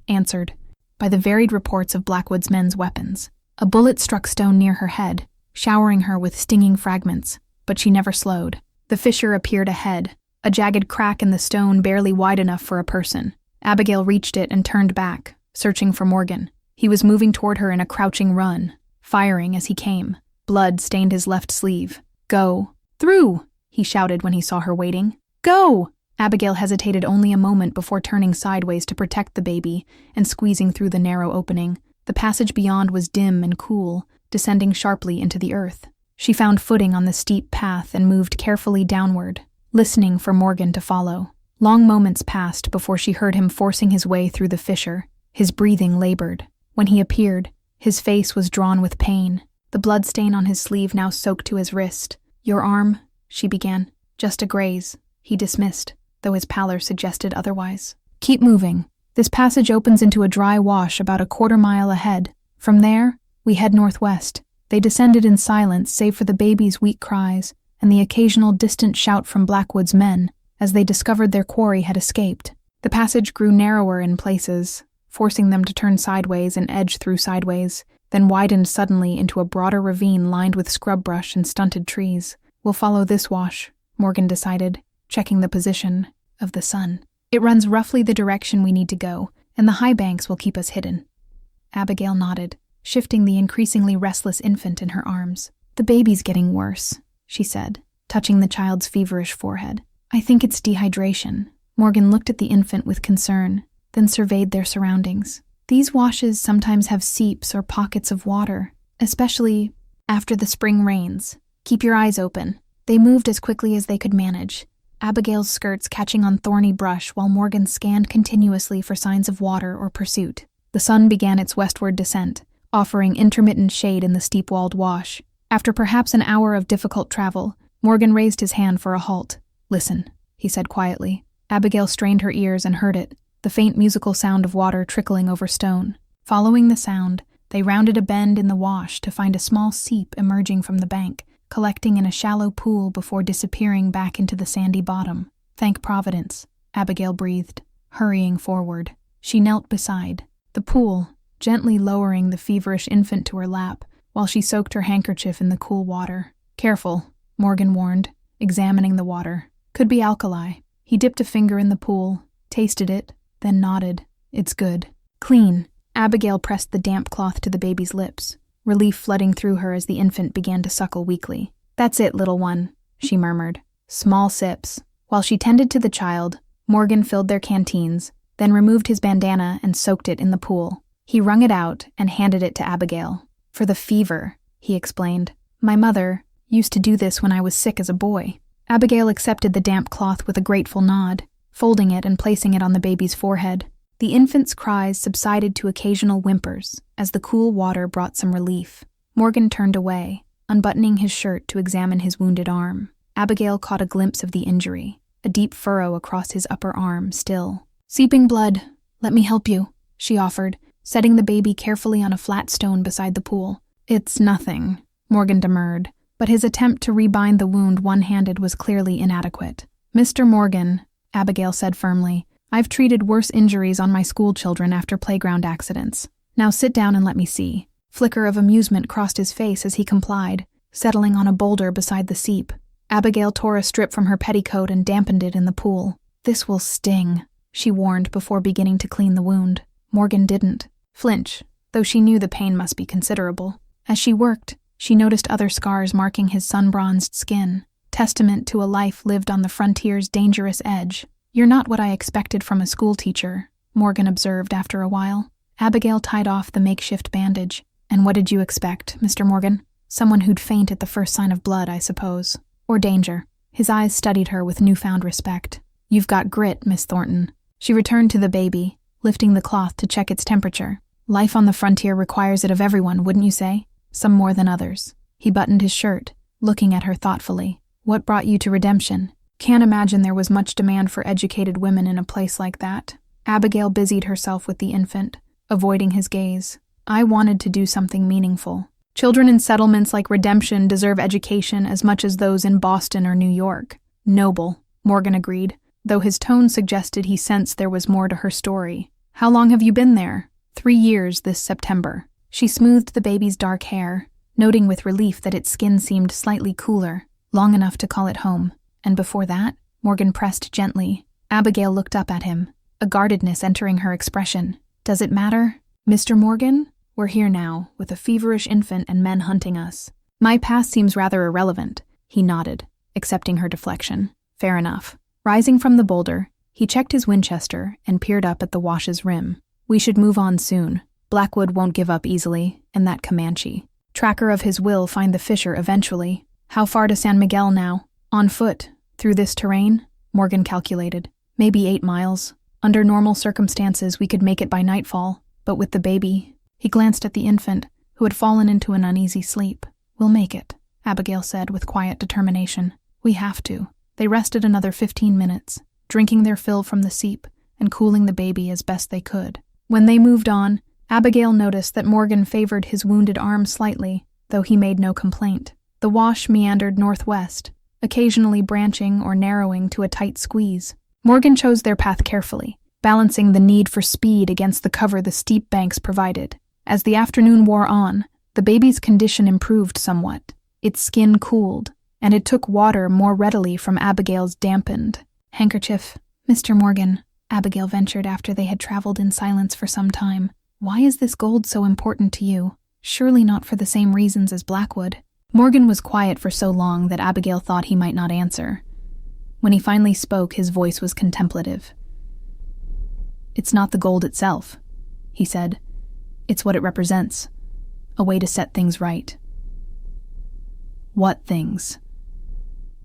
answered by the varied reports of Blackwood's men's weapons. A bullet struck stone near her head, showering her with stinging fragments, but she never slowed. The fissure appeared ahead, a jagged crack in the stone barely wide enough for a person. Abigail reached it and turned back, searching for Morgan. He was moving toward her in a crouching run, firing as he came. Blood stained his left sleeve. "Go. Through!" he shouted when he saw her waiting. "Go!" Abigail hesitated only a moment before turning sideways to protect the baby and squeezing through the narrow opening. The passage beyond was dim and cool, descending sharply into the earth. She found footing on the steep path and moved carefully downward, listening for Morgan to follow. Long moments passed before she heard him forcing his way through the fissure. His breathing labored. When he appeared, his face was drawn with pain, the blood stain on his sleeve now soaked to his wrist. "Your arm," she began. "Just a graze," he dismissed, though his pallor suggested otherwise. "Keep moving. This passage opens into a dry wash about a quarter-mile ahead. From there, we head northwest." They descended in silence save for the baby's weak cries and the occasional distant shout from Blackwood's men as they discovered their quarry had escaped. The passage grew narrower in places, forcing them to turn sideways and edge through sideways, then widened suddenly into a broader ravine lined with scrub brush and stunted trees. "We'll follow this wash," Morgan decided, checking the position of the sun. "It runs roughly the direction we need to go, and the high banks will keep us hidden." Abigail nodded, shifting the increasingly restless infant in her arms. "The baby's getting worse," she said, touching the child's feverish forehead. "I think it's dehydration." Morgan looked at the infant with concern, then surveyed their surroundings. "These washes sometimes have seeps or pockets of water, especially after the spring rains. Keep your eyes open." They moved as quickly as they could manage, Abigail's skirts catching on thorny brush while Morgan scanned continuously for signs of water or pursuit. The sun began its westward descent, offering intermittent shade in the steep-walled wash. After perhaps an hour of difficult travel, Morgan raised his hand for a halt. "Listen," he said quietly. Abigail strained her ears and heard it, the faint musical sound of water trickling over stone. Following the sound, they rounded a bend in the wash to find a small seep emerging from the bank, collecting in a shallow pool before disappearing back into the sandy bottom. "Thank Providence," Abigail breathed, hurrying forward. She knelt beside the pool, gently lowering the feverish infant to her lap while she soaked her handkerchief in the cool water. "Careful," Morgan warned, examining the water. "Could be alkali." He dipped a finger in the pool, tasted it, then nodded. "It's good." "Clean." Abigail pressed the damp cloth to the baby's lips, relief flooding through her as the infant began to suckle weakly. "That's it, little one," she murmured. Small sips. While she tended to the child, Morgan filled their canteens, then removed his bandana and soaked it in the pool. He wrung it out and handed it to Abigail. "For the fever," he explained. "My mother used to do this when I was sick as a boy." Abigail accepted the damp cloth with a grateful nod, folding it and placing it on the baby's forehead. The infant's cries subsided to occasional whimpers as the cool water brought some relief. Morgan turned away, unbuttoning his shirt to examine his wounded arm. Abigail caught a glimpse of the injury, a deep furrow across his upper arm still. "Seeping blood. Let me help you," she offered, setting the baby carefully on a flat stone beside the pool. "It's nothing," Morgan demurred, but his attempt to rebind the wound one-handed was clearly inadequate. "Mr. Morgan," Abigail said firmly, "I've treated worse injuries on my school children after playground accidents. Now sit down and let me see." Flicker of amusement crossed his face as he complied, settling on a boulder beside the seep. Abigail tore a strip from her petticoat and dampened it in the pool. "This will sting," she warned before beginning to clean the wound. Morgan didn't flinch, though she knew the pain must be considerable. As she worked, she noticed other scars marking his sun-bronzed skin, testament to a life lived on the frontier's dangerous edge. "You're not what I expected from a schoolteacher," Morgan observed after a while. Abigail tied off the makeshift bandage. "And what did you expect, Mr. Morgan? Someone who'd faint at the first sign of blood, I suppose. Or danger." His eyes studied her with newfound respect. "You've got grit, Miss Thornton." She returned to the baby, lifting the cloth to check its temperature. "Life on the frontier requires it of everyone, wouldn't you say? Some more than others." He buttoned his shirt, looking at her thoughtfully. What brought you to redemption? Can't imagine there was much demand for educated women in a place like that. Abigail busied herself with the infant, avoiding his gaze. I wanted to do something meaningful. Children in settlements like Redemption deserve education as much as those in Boston or New York. Noble, Morgan agreed, though his tone suggested he sensed there was more to her story. How long have you been there? 3 years this September. She smoothed the baby's dark hair, noting with relief that its skin seemed slightly cooler, long enough to call it home. And before that, Morgan pressed gently. Abigail looked up at him, a guardedness entering her expression. Does it matter? Mr. Morgan? We're here now, with a feverish infant and men hunting us. My past seems rather irrelevant. He nodded, accepting her deflection. Fair enough. Rising from the boulder, he checked his Winchester and peered up at the wash's rim. We should move on soon. Blackwood won't give up easily, and that Comanche. Tracker of his will find the fisher eventually. How far to San Miguel now? On foot, through this terrain? Morgan calculated. Maybe 8 miles. Under normal circumstances, we could make it by nightfall, but with the baby... He glanced at the infant, who had fallen into an uneasy sleep. We'll make it, Abigail said with quiet determination. We have to. They rested another 15 minutes, drinking their fill from the seep and cooling the baby as best they could. When they moved on, Abigail noticed that Morgan favored his wounded arm slightly, though he made no complaint. The wash meandered northwest, occasionally branching or narrowing to a tight squeeze. Morgan chose their path carefully, balancing the need for speed against the cover the steep banks provided. As the afternoon wore on, the baby's condition improved somewhat. Its skin cooled, and it took water more readily from Abigail's dampened handkerchief. Mr. Morgan, Abigail ventured after they had traveled in silence for some time. Why is this gold so important to you? Surely not for the same reasons as Blackwood. Morgan was quiet for so long that Abigail thought he might not answer. When he finally spoke, his voice was contemplative. It's not the gold itself, he said. It's what it represents. A way to set things right. What things?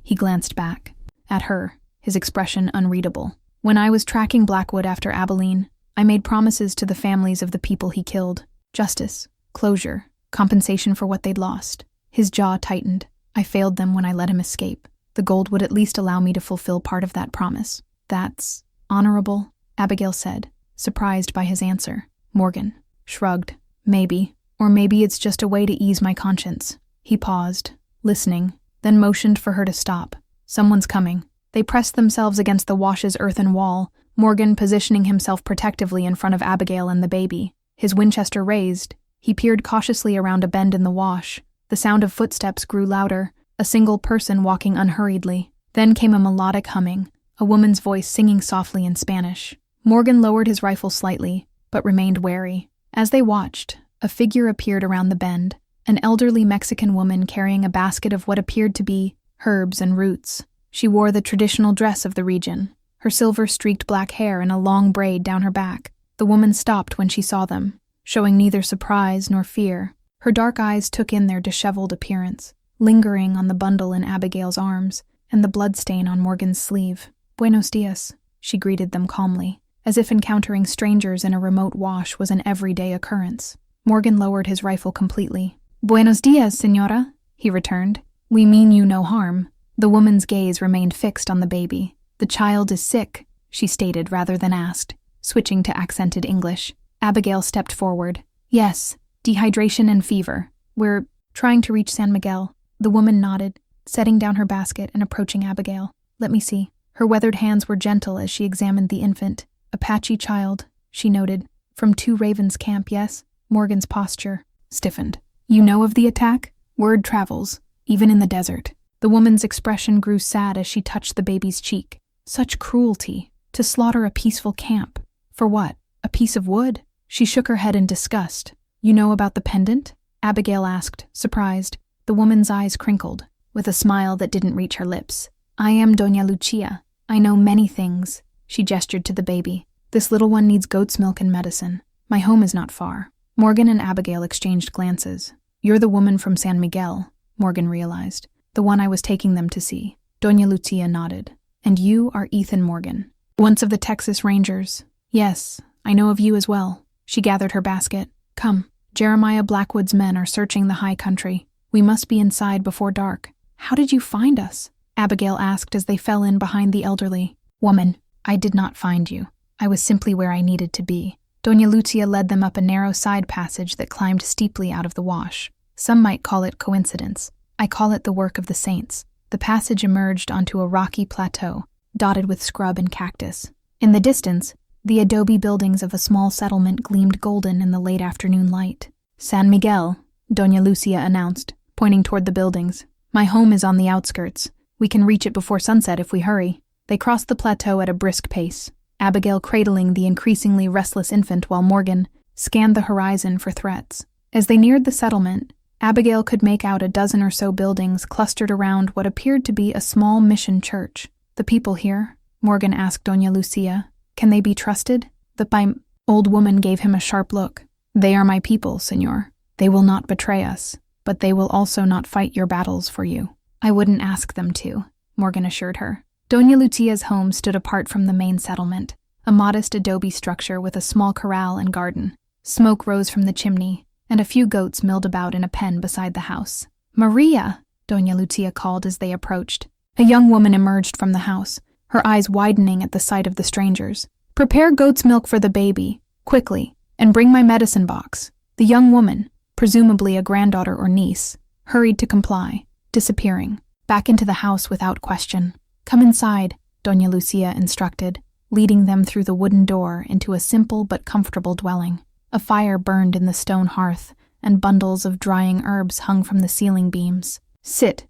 He glanced back at her, his expression unreadable. When I was tracking Blackwood after Abilene, I made promises to the families of the people he killed. Justice, closure, compensation for what they'd lost. His jaw tightened. I failed them when I let him escape. The gold would at least allow me to fulfill part of that promise. That's honorable, Abigail said, surprised by his answer. Morgan shrugged. Maybe. Or maybe it's just a way to ease my conscience. He paused, listening, then motioned for her to stop. Someone's coming. They pressed themselves against the wash's earthen wall, Morgan positioning himself protectively in front of Abigail and the baby. His Winchester raised, he peered cautiously around a bend in the wash. The sound of footsteps grew louder, a single person walking unhurriedly. Then came a melodic humming, a woman's voice singing softly in Spanish. Morgan lowered his rifle slightly, but remained wary. As they watched, a figure appeared around the bend, an elderly Mexican woman carrying a basket of what appeared to be herbs and roots. She wore the traditional dress of the region, her silver-streaked black hair in a long braid down her back. The woman stopped when she saw them, showing neither surprise nor fear. Her dark eyes took in their disheveled appearance, lingering on the bundle in Abigail's arms and the bloodstain on Morgan's sleeve. Buenos dias, she greeted them calmly, as if encountering strangers in a remote wash was an everyday occurrence. Morgan lowered his rifle completely. Buenos dias, señora, he returned. We mean you no harm. The woman's gaze remained fixed on the baby. The child is sick, she stated rather than asked, switching to accented English. Abigail stepped forward. Yes, dehydration and fever. We're trying to reach San Miguel. The woman nodded, setting down her basket and approaching Abigail. Let me see. Her weathered hands were gentle as she examined the infant. Apache child, she noted. From 2 Ravens camp, yes? Morgan's posture stiffened. You know of the attack? Word travels, even in the desert. The woman's expression grew sad as she touched the baby's cheek. Such cruelty. To slaughter a peaceful camp. For what? A piece of wood? She shook her head in disgust. You know about the pendant? Abigail asked, surprised. The woman's eyes crinkled, with a smile that didn't reach her lips. I am Doña Lucia. I know many things. She gestured to the baby. This little one needs goat's milk and medicine. My home is not far. Morgan and Abigail exchanged glances. You're the woman from San Miguel, Morgan realized. The one I was taking them to see. Doña Lucia nodded. And you are Ethan Morgan. Once of the Texas Rangers. Yes, I know of you as well. She gathered her basket. Come, Jeremiah Blackwood's men are searching the high country. We must be inside before dark. How did you find us? Abigail asked as they fell in behind the elderly. "Woman, I did not find you. I was simply where I needed to be." Doña Lucia led them up a narrow side passage that climbed steeply out of the wash. Some might call it coincidence. I call it the work of the saints. The passage emerged onto a rocky plateau, dotted with scrub and cactus. In the distance, the adobe buildings of a small settlement gleamed golden in the late afternoon light. "San Miguel," Doña Lucia announced, pointing toward the buildings. "My home is on the outskirts. We can reach it before sunset if we hurry." They crossed the plateau at a brisk pace, Abigail cradling the increasingly restless infant while Morgan scanned the horizon for threats. As they neared the settlement, Abigail could make out a dozen or so buildings clustered around what appeared to be a small mission church. "The people here?" Morgan asked Doña Lucia. "Can they be trusted?" The old woman gave him a sharp look. "They are my people, senor. They will not betray us, but they will also not fight your battles for you." "I wouldn't ask them to," Morgan assured her. Doña Lucia's home stood apart from the main settlement, a modest adobe structure with a small corral and garden. Smoke rose from the chimney, and a few goats milled about in a pen beside the house. "Maria!" Doña Lucia called as they approached. A young woman emerged from the house, her eyes widening at the sight of the strangers. "Prepare goat's milk for the baby, quickly, and bring my medicine box." The young woman, presumably a granddaughter or niece, hurried to comply, disappearing, back into the house without question. "Come inside," Doña Lucia instructed, leading them through the wooden door into a simple but comfortable dwelling. A fire burned in the stone hearth, and bundles of drying herbs hung from the ceiling beams. Sit.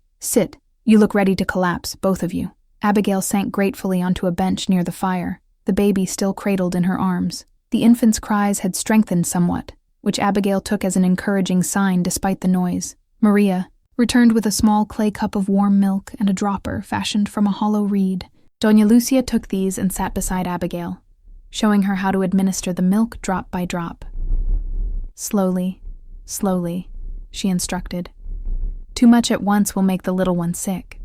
You look ready to collapse, both of you." Abigail sank gratefully onto a bench near the fire, the baby still cradled in her arms. The infant's cries had strengthened somewhat, which Abigail took as an encouraging sign despite the noise. Maria returned with a small clay cup of warm milk and a dropper fashioned from a hollow reed. Doña Lucia took these and sat beside Abigail, showing her how to administer the milk drop by drop. Slowly, she instructed. "Too much at once will make the little one sick."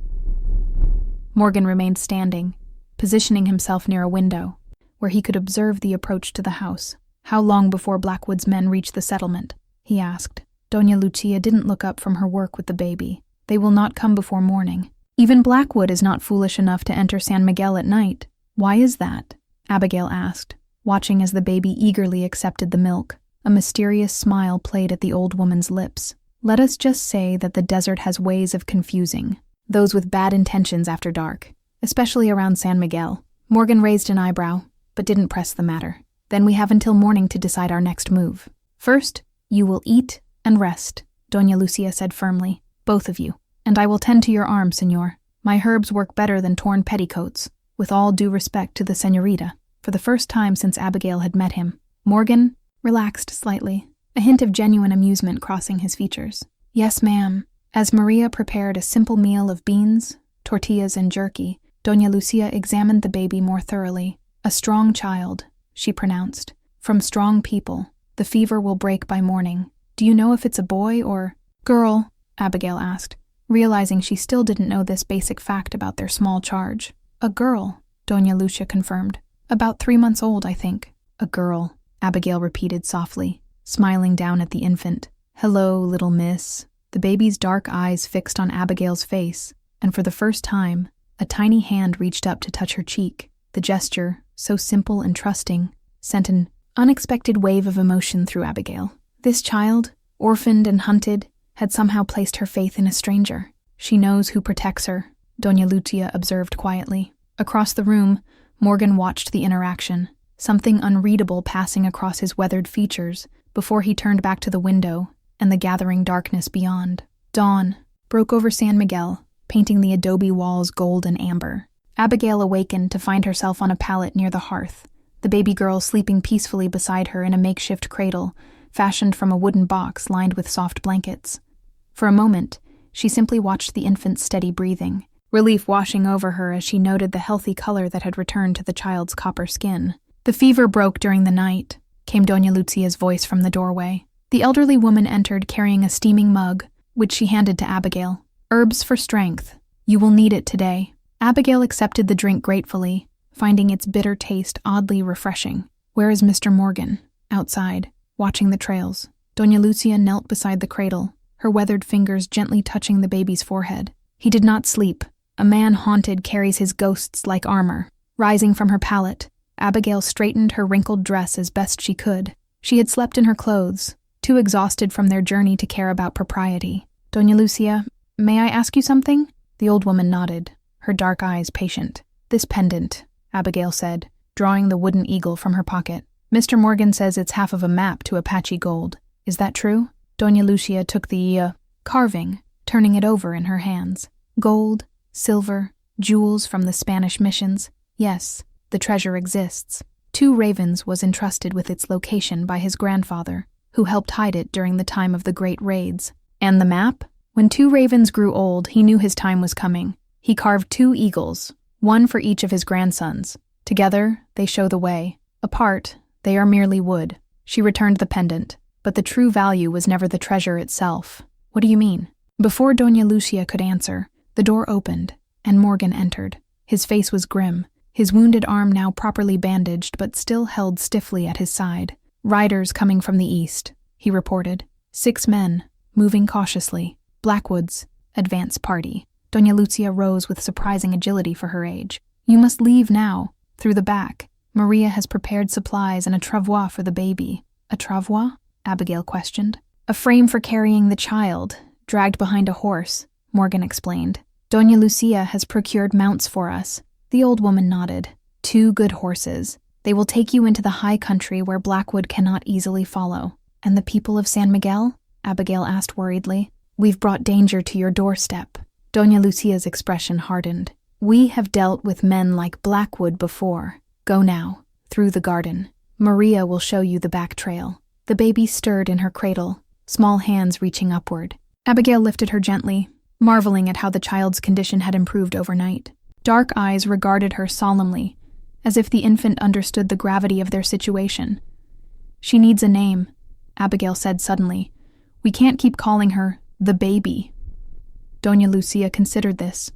Morgan remained standing, positioning himself near a window, where he could observe the approach to the house. "How long before Blackwood's men reach the settlement?" he asked. Doña Lucia didn't look up from her work with the baby. "They will not come before morning. Even Blackwood is not foolish enough to enter San Miguel at night." "Why is that?" Abigail asked, watching as the baby eagerly accepted the milk. A mysterious smile played at the old woman's lips. "Let us just say that the desert has ways of confusing those with bad intentions after dark, especially around San Miguel." Morgan raised an eyebrow, but didn't press the matter. "Then we have until morning to decide our next move. First, you will eat and rest," Doña Lucia said firmly. "Both of you. And I will tend to your arm, senor. My herbs work better than torn petticoats, with all due respect to the señorita." For the first time since Abigail had met him, Morgan relaxed slightly, a hint of genuine amusement crossing his features. "Yes, ma'am." As Maria prepared a simple meal of beans, tortillas, and jerky, Doña Lucia examined the baby more thoroughly. "A strong child," she pronounced. "From strong people. The fever will break by morning. Do you know if it's a boy or girl?" Abigail asked, realizing she still didn't know this basic fact about their small charge. "A girl," Doña Lucia confirmed. "About 3 months old, I think." "A girl," Abigail repeated softly, smiling down at the infant. "Hello, little miss." The baby's dark eyes fixed on Abigail's face, and for the first time, a tiny hand reached up to touch her cheek. The gesture, so simple and trusting, sent an unexpected wave of emotion through Abigail. This child, orphaned and hunted, had somehow placed her faith in a stranger. "She knows who protects her," Doña Lucia observed quietly. Across the room, Morgan watched the interaction, something unreadable passing across his weathered features before he turned back to the window and the gathering darkness beyond. Dawn broke over San Miguel, painting the adobe walls gold and amber. Abigail awakened to find herself on a pallet near the hearth, the baby girl sleeping peacefully beside her in a makeshift cradle fashioned from a wooden box lined with soft blankets. For a moment, she simply watched the infant's steady breathing, relief washing over her as she noted the healthy color that had returned to the child's copper skin. "The fever broke during the night," came Doña Lucia's voice from the doorway. The elderly woman entered carrying a steaming mug, which she handed to Abigail. "Herbs for strength. You will need it today." Abigail accepted the drink gratefully, finding its bitter taste oddly refreshing. "Where is Mr. Morgan?" "Outside, watching the trails." Doña Lucia knelt beside the cradle, her weathered fingers gently touching the baby's forehead. "He did not sleep," A man haunted carries his ghosts like armor. Rising from her pallet, Abigail straightened her wrinkled dress as best she could. She had slept in her clothes, too exhausted from their journey to care about propriety. "Doña Lucia, may I ask you something?" The old woman nodded, her dark eyes patient. "This pendant," Abigail said, drawing the wooden eagle from her pocket. "Mr. Morgan says it's half of a map to Apache gold. Is that true?" Doña Lucia took the carving, turning it over in her hands. "Gold, silver, jewels from the Spanish missions. Yes, the treasure exists. Two Ravens was entrusted with its location by his grandfather, who helped hide it during the time of the Great Raids. And the map? When Two Ravens grew old, he knew his time was coming. He carved two eagles, one for each of his grandsons. Together, they show the way. Apart, they are merely wood." She returned the pendant, but the true value was never the treasure itself. "What do you mean?" Before Doña Lucia could answer, the door opened, and Morgan entered. His face was grim, his wounded arm now properly bandaged but still held stiffly at his side. "Riders coming from the east," he reported. 6 men, moving cautiously. "Blackwood's advance party." Doña Lucia rose with surprising agility for her age. "You must leave now, through the back. Maria has prepared supplies and a travois for the baby." "A travois?" Abigail questioned. "A frame for carrying the child, dragged behind a horse," Morgan explained. "Doña Lucia has procured mounts for us." The old woman nodded. "2 good horses. They will take you into the high country where Blackwood cannot easily follow." "And the people of San Miguel?" Abigail asked worriedly. "We've brought danger to your doorstep." Doña Lucia's expression hardened. "We have dealt with men like Blackwood before. Go now, through the garden. Maria will show you the back trail." The baby stirred in her cradle, small hands reaching upward. Abigail lifted her gently, marveling at how the child's condition had improved overnight. Dark eyes regarded her solemnly, as if the infant understood the gravity of their situation. "She needs a name," Abigail said suddenly. "We can't keep calling her the baby." Doña Lucia considered this.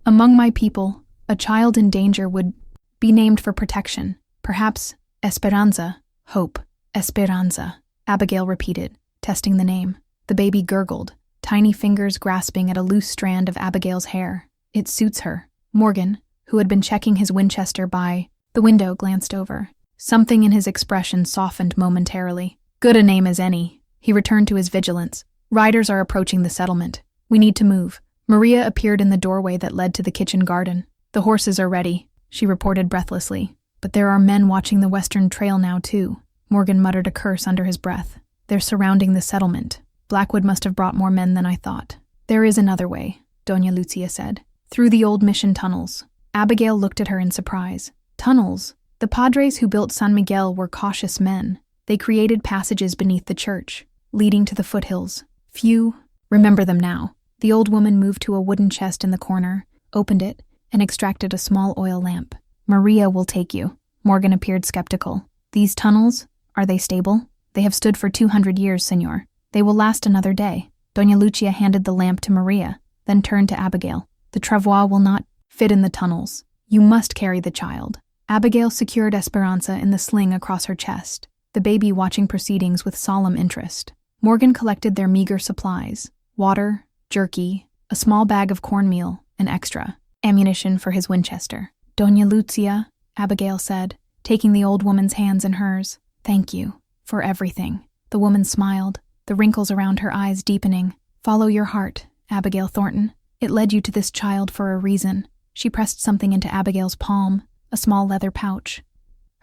"Among my people, a child in danger would be named for protection. Perhaps Esperanza, hope. Esperanza," Abigail repeated, testing the name. The baby gurgled, tiny fingers grasping at a loose strand of Abigail's hair. "It suits her." Morgan, who had been checking his Winchester by the window, glanced over. Something in his expression softened momentarily. "Good a name as any." He returned to his vigilance. "Riders are approaching the settlement. We need to move." Maria appeared in the doorway that led to the kitchen garden. "The horses are ready," she reported breathlessly. "But there are men watching the western trail now, too." Morgan muttered a curse under his breath. "They're surrounding the settlement. Blackwood must have brought more men than I thought." "There is another way," Doña Lucia said. "Through the old mission tunnels." Abigail looked at her in surprise. "Tunnels? The padres who built San Miguel were cautious men. They created passages beneath the church, leading to the foothills. Few remember them now." The old woman moved to a wooden chest in the corner, opened it, and extracted a small oil lamp. "Maria will take you." Morgan appeared skeptical. "These tunnels, are they stable?" "They have stood for 200 years, senor. They will last another day." Doña Lucia handed the lamp to Maria, then turned to Abigail. "The travois will not fit in the tunnels. You must carry the child." Abigail secured Esperanza in the sling across her chest, the baby watching proceedings with solemn interest. Morgan collected their meager supplies: water, jerky, a small bag of cornmeal, and extra ammunition for his Winchester. "Doña Lucia," Abigail said, taking the old woman's hands in hers, "thank you for everything." The woman smiled, the wrinkles around her eyes deepening. "Follow your heart, Abigail Thornton. It led you to this child for a reason." She pressed something into Abigail's palm, a small leather pouch.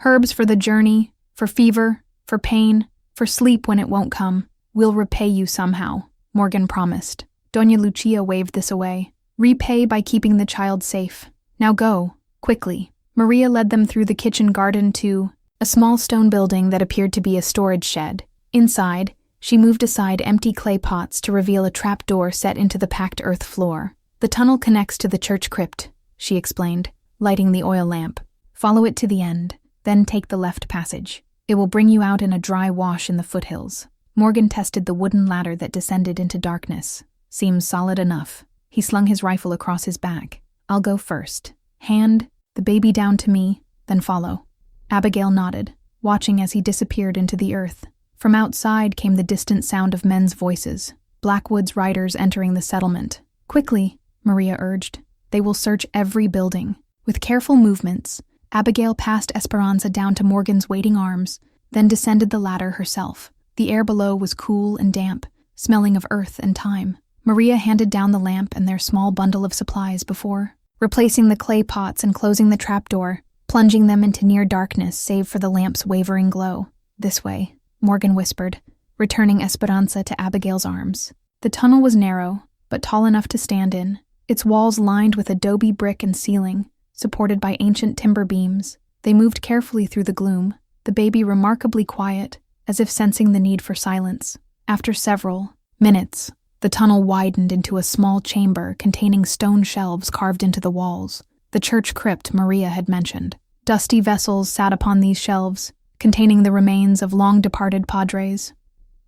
"Herbs for the journey, for fever, for pain, for sleep when it won't come. We'll repay you somehow," Morgan promised. Doña Lucia waved this away. "Repay by keeping the child safe. Now go, quickly." Maria led them through the kitchen garden to a small stone building that appeared to be a storage shed. Inside, she moved aside empty clay pots to reveal a trap door set into the packed earth floor. "The tunnel connects to the church crypt," she explained, lighting the oil lamp. "Follow it to the end, then take the left passage. It will bring you out in a dry wash in the foothills." Morgan tested the wooden ladder that descended into darkness. "Seems solid enough." He slung his rifle across his back. "I'll go first. Hand the baby down to me, then follow." Abigail nodded, watching as he disappeared into the earth. From outside came the distant sound of men's voices, Blackwood's riders entering the settlement. "Quickly," Maria urged. They will search every building. With careful movements, Abigail passed Esperanza down to Morgan's waiting arms, then descended the ladder herself. The air below was cool and damp, smelling of earth and thyme. Maria handed down the lamp and their small bundle of supplies before replacing the clay pots and closing the trapdoor, plunging them into near darkness save for the lamp's wavering glow. "This way," Morgan whispered, returning Esperanza to Abigail's arms. The tunnel was narrow, but tall enough to stand in, its walls lined with adobe brick and ceiling, supported by ancient timber beams. They moved carefully through the gloom, the baby remarkably quiet, as if sensing the need for silence. After several minutes, the tunnel widened into a small chamber containing stone shelves carved into the walls, the church crypt Maria had mentioned. Dusty vessels sat upon these shelves, containing the remains of long-departed padres.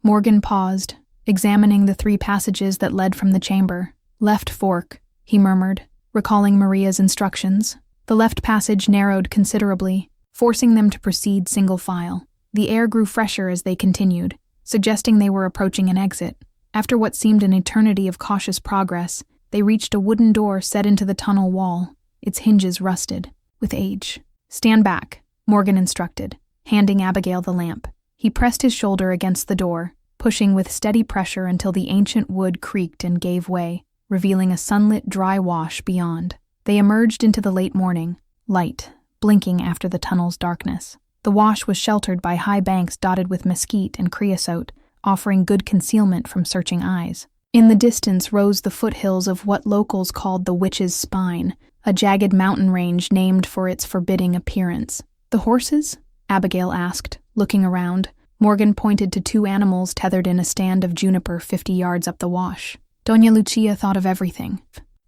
Morgan paused, examining the 3 passages that led from the chamber. "Left fork," he murmured, recalling Maria's instructions. The left passage narrowed considerably, forcing them to proceed single file. The air grew fresher as they continued, suggesting they were approaching an exit. After what seemed an eternity of cautious progress, they reached a wooden door set into the tunnel wall, its hinges rusted with age. "Stand back," Morgan instructed, handing Abigail the lamp. He pressed his shoulder against the door, pushing with steady pressure until the ancient wood creaked and gave way, revealing a sunlit dry wash beyond. They emerged into the late morning, light, blinking after the tunnel's darkness. The wash was sheltered by high banks dotted with mesquite and creosote, offering good concealment from searching eyes. In the distance rose the foothills of what locals called the Witch's Spine, a jagged mountain range named for its forbidding appearance. "The horses?" Abigail asked, looking around. Morgan pointed to 2 animals tethered in a stand of juniper 50 yards up the wash. Doña Lucia thought of everything.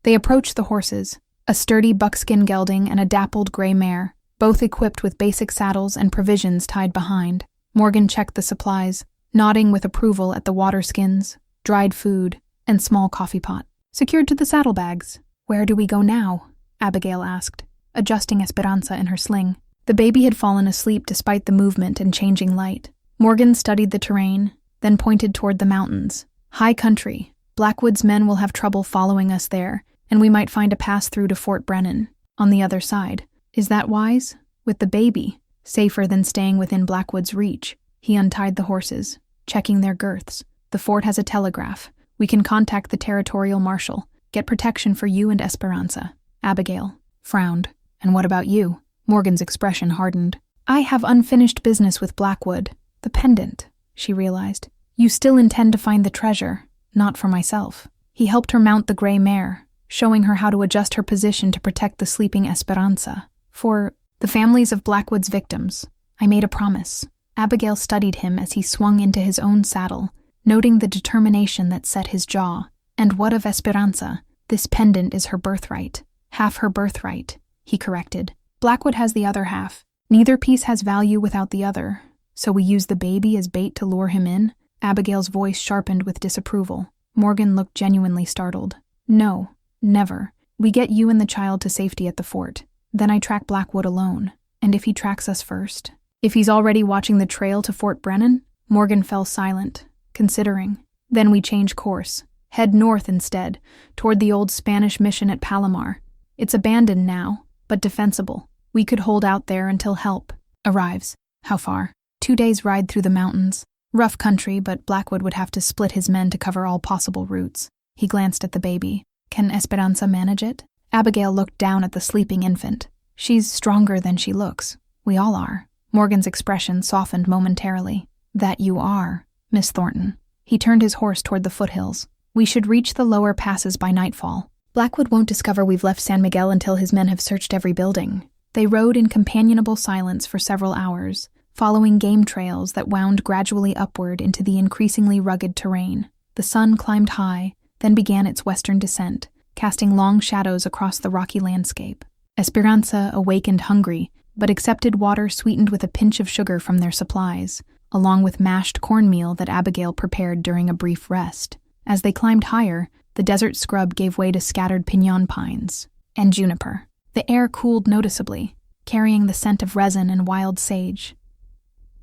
They approached the horses, a sturdy buckskin gelding and a dappled gray mare, both equipped with basic saddles and provisions tied behind. Morgan checked the supplies, nodding with approval at the water skins, dried food, and small coffee pot. "Secured to the saddlebags. Where do we go now?" Abigail asked, adjusting Esperanza in her sling. The baby had fallen asleep despite the movement and changing light. Morgan studied the terrain, then pointed toward the mountains. "High country. Blackwood's men will have trouble following us there, and we might find a pass-through to Fort Brennan, on the other side. Is that wise? With the baby, safer than staying within Blackwood's reach." He untied the horses, checking their girths. "The fort has a telegraph. We can contact the territorial marshal, get protection for you and Esperanza." Abigail frowned. "And what about you?" Morgan's expression hardened. "I have unfinished business with Blackwood. The pendant," she realized. "You still intend to find the treasure, not for myself." He helped her mount the gray mare, showing her how to adjust her position to protect the sleeping Esperanza. "For the families of Blackwood's victims, I made a promise." Abigail studied him as he swung into his own saddle, noting the determination that set his jaw. "And what of Esperanza? This pendant is her birthright." "Half her birthright," he corrected. "Blackwood has the other half. Neither piece has value without the other. So we use the baby as bait to lure him in?" Abigail's voice sharpened with disapproval. Morgan looked genuinely startled. "No, never. We get you and the child to safety at the fort. Then I track Blackwood alone. And if he tracks us first? If he's already watching the trail to Fort Brennan?" Morgan fell silent, considering. "Then we change course. Head north instead, toward the old Spanish mission at Palomar. It's abandoned now, but defensible. We could hold out there until help arrives." "How far?" 2 days' ride through the mountains. Rough country, but Blackwood would have to split his men to cover all possible routes. He glanced at the baby. "Can Esperanza manage it?" Abigail looked down at the sleeping infant. "She's stronger than she looks. We all are." Morgan's expression softened momentarily. "That you are, Miss Thornton." He turned his horse toward the foothills. "We should reach the lower passes by nightfall. Blackwood won't discover we've left San Miguel until his men have searched every building." They rode in companionable silence for several hours, following game trails that wound gradually upward into the increasingly rugged terrain. The sun climbed high, then began its western descent, casting long shadows across the rocky landscape. Esperanza awakened hungry, but accepted water sweetened with a pinch of sugar from their supplies, along with mashed cornmeal that Abigail prepared during a brief rest. As they climbed higher, the desert scrub gave way to scattered piñon pines and juniper. The air cooled noticeably, carrying the scent of resin and wild sage.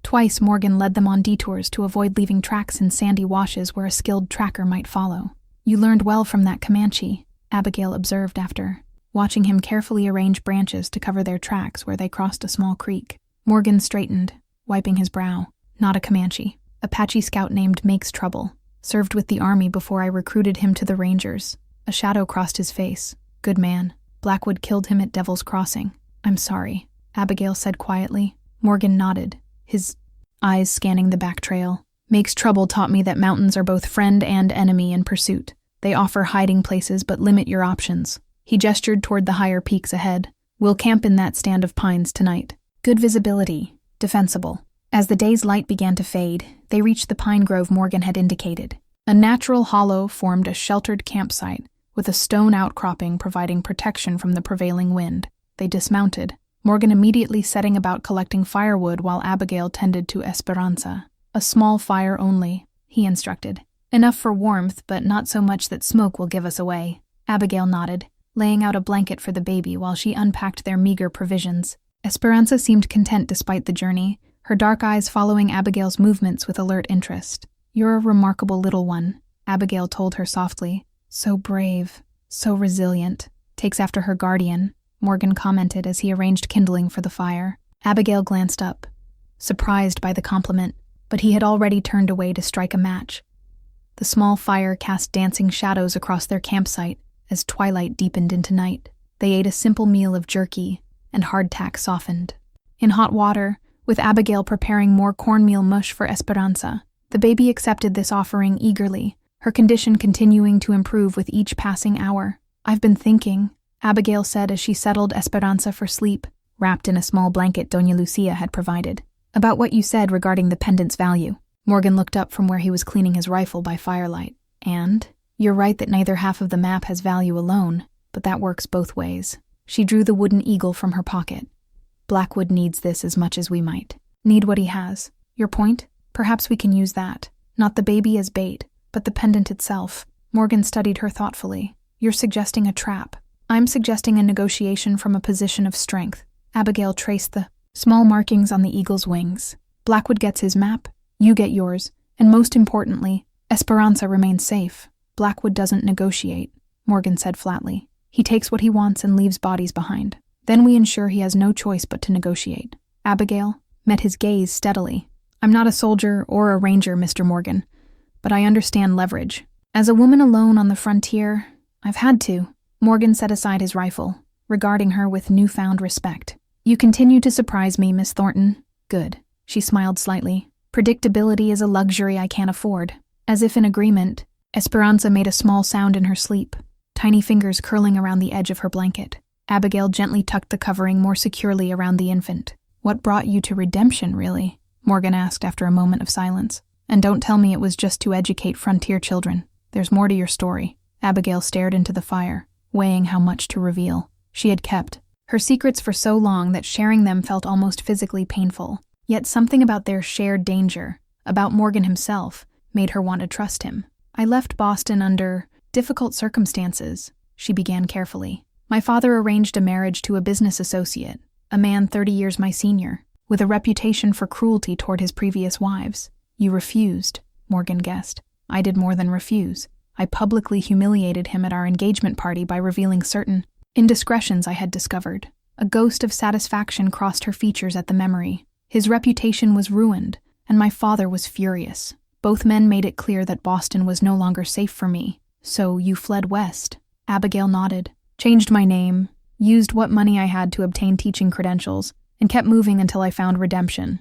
Twice Morgan led them on detours to avoid leaving tracks in sandy washes where a skilled tracker might follow. "You learned well from that Comanche," Abigail observed after. watching him carefully arrange branches to cover their tracks where they crossed a small creek. Morgan straightened, wiping his brow. Not a Comanche. Apache scout named Makes Trouble. Served with the army before I recruited him to the Rangers. A shadow crossed his face. Good man. Blackwood killed him at Devil's Crossing. I'm sorry, Abigail said quietly. Morgan nodded, his eyes scanning the back trail. Makes Trouble taught me that mountains are both friend and enemy in pursuit. They offer hiding places but limit your options. He gestured toward the higher peaks ahead. We'll camp in that stand of pines tonight. Good visibility. Defensible. As the day's light began to fade, they reached the pine grove Morgan had indicated. A natural hollow formed a sheltered campsite, with a stone outcropping providing protection from the prevailing wind. They dismounted, Morgan immediately setting about collecting firewood while Abigail tended to Esperanza. A small fire only, he instructed. Enough for warmth, but not so much that smoke will give us away. Abigail nodded, laying out a blanket for the baby while she unpacked their meager provisions. Esperanza seemed content despite the journey, her dark eyes following Abigail's movements with alert interest. You're a remarkable little one, Abigail told her softly. So brave, so resilient. Takes after her guardian, Morgan commented as he arranged kindling for the fire. Abigail glanced up, surprised by the compliment, but he had already turned away to strike a match. The small fire cast dancing shadows across their campsite as twilight deepened into night. They ate a simple meal of jerky, and hardtack softened. In hot water, with Abigail preparing more cornmeal mush for Esperanza, the baby accepted this offering eagerly, her condition continuing to improve with each passing hour. I've been thinking, Abigail said as she settled Esperanza for sleep, wrapped in a small blanket Doña Lucia had provided, about what you said regarding the pendant's value. Morgan looked up from where he was cleaning his rifle by firelight. And, you're right that neither half of the map has value alone, but that works both ways. She drew the wooden eagle from her pocket. Blackwood needs this as much as we might. Need what he has. Your point? Perhaps we can use that. Not the baby as bait, but the pendant itself. Morgan studied her thoughtfully. You're suggesting a trap. I'm suggesting a negotiation from a position of strength. Abigail traced the small markings on the eagle's wings. Blackwood gets his map, you get yours, and most importantly, Esperanza remains safe. Blackwood doesn't negotiate, Morgan said flatly. He takes what he wants and leaves bodies behind. Then we ensure he has no choice but to negotiate. Abigail met his gaze steadily. I'm not a soldier or a ranger, Mr. Morgan, but I understand leverage. As a woman alone on the frontier, I've had to. Morgan set aside his rifle, regarding her with newfound respect. You continue to surprise me, Miss Thornton. Good. She smiled slightly. Predictability is a luxury I can't afford. As if in agreement, Esperanza made a small sound in her sleep, tiny fingers curling around the edge of her blanket. Abigail gently tucked the covering more securely around the infant. What brought you to redemption, really? Morgan asked after a moment of silence. And don't tell me it was just to educate frontier children. There's more to your story. Abigail stared into the fire, weighing how much to reveal. She had kept her secrets for so long that sharing them felt almost physically painful. Yet something about their shared danger, about Morgan himself, made her want to trust him. I left Boston under difficult circumstances, she began carefully. My father arranged a marriage to a business associate, a man 30 years my senior, with a reputation for cruelty toward his previous wives. You refused, Morgan guessed. I did more than refuse. I publicly humiliated him at our engagement party by revealing certain indiscretions I had discovered. A ghost of satisfaction crossed her features at the memory. His reputation was ruined, and my father was furious. Both men made it clear that Boston was no longer safe for me. So you fled west? Abigail nodded. Changed my name, used what money I had to obtain teaching credentials, and kept moving until I found redemption.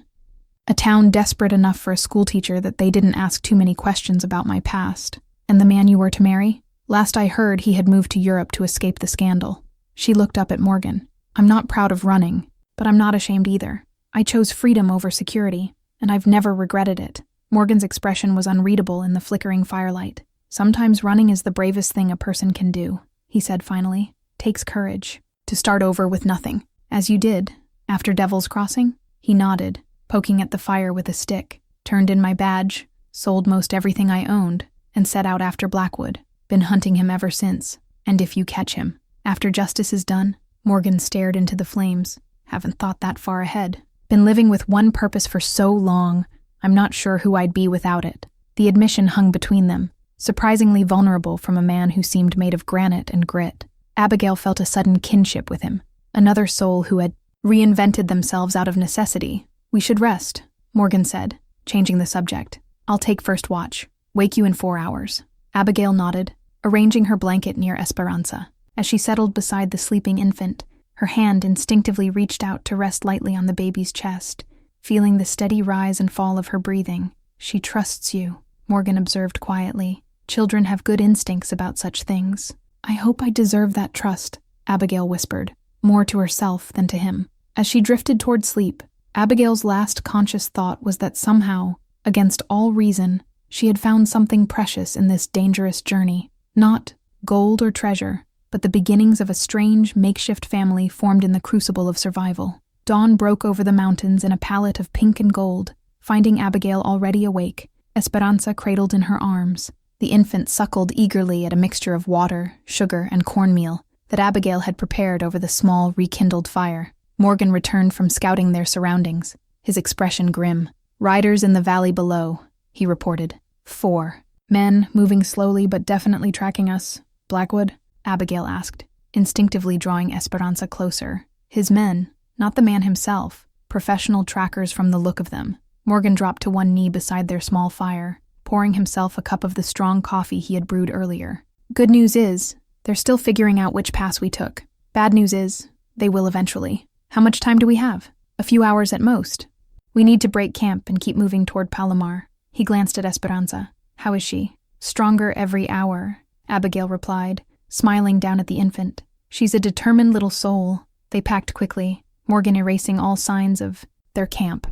A town desperate enough for a schoolteacher that they didn't ask too many questions about my past. And the man you were to marry? Last I heard, he had moved to Europe to escape the scandal. She looked up at Morgan. I'm not proud of running, but I'm not ashamed either. I chose freedom over security, and I've never regretted it. Morgan's expression was unreadable in the flickering firelight. Sometimes running is the bravest thing a person can do, he said finally. Takes courage. To start over with nothing. As you did, after Devil's Crossing? He nodded, poking at the fire with a stick. Turned in my badge, sold most everything I owned, and set out after Blackwood. Been hunting him ever since. And if you catch him. After justice is done, Morgan stared into the flames. Haven't thought that far ahead. Been living with one purpose for so long, I'm not sure who I'd be without it. The admission hung between them, surprisingly vulnerable from a man who seemed made of granite and grit. Abigail felt a sudden kinship with him, another soul who had reinvented themselves out of necessity. "We should rest," Morgan said, changing the subject. "I'll take first watch. Wake you in 4 hours." Abigail nodded, arranging her blanket near Esperanza. As she settled beside the sleeping infant, her hand instinctively reached out to rest lightly on the baby's chest, feeling the steady rise and fall of her breathing. "She trusts you," Morgan observed quietly. "Children have good instincts about such things." "I hope I deserve that trust," Abigail whispered, more to herself than to him. As she drifted toward sleep, Abigail's last conscious thought was that somehow, against all reason, she had found something precious in this dangerous journey. Not gold or treasure, but the beginnings of a strange, makeshift family formed in the crucible of survival. Dawn broke over the mountains in a palette of pink and gold, finding Abigail already awake, Esperanza cradled in her arms. The infant suckled eagerly at a mixture of water, sugar, and cornmeal that Abigail had prepared over the small, rekindled fire. Morgan returned from scouting their surroundings, his expression grim. "Riders in the valley below," he reported. 4 men, moving slowly but definitely tracking us. "Blackwood?" Abigail asked, instinctively drawing Esperanza closer. His men, not the man himself, professional trackers from the look of them. Morgan dropped to one knee beside their small fire, pouring himself a cup of the strong coffee he had brewed earlier. "Good news is, they're still figuring out which pass we took. Bad news is, they will eventually. How much time do we have? A few hours at most. We need to break camp and keep moving toward Palomar." He glanced at Esperanza. "How is she?" "Stronger every hour," Abigail replied, smiling down at the infant. "She's a determined little soul." They packed quickly, Morgan erasing all signs of their camp,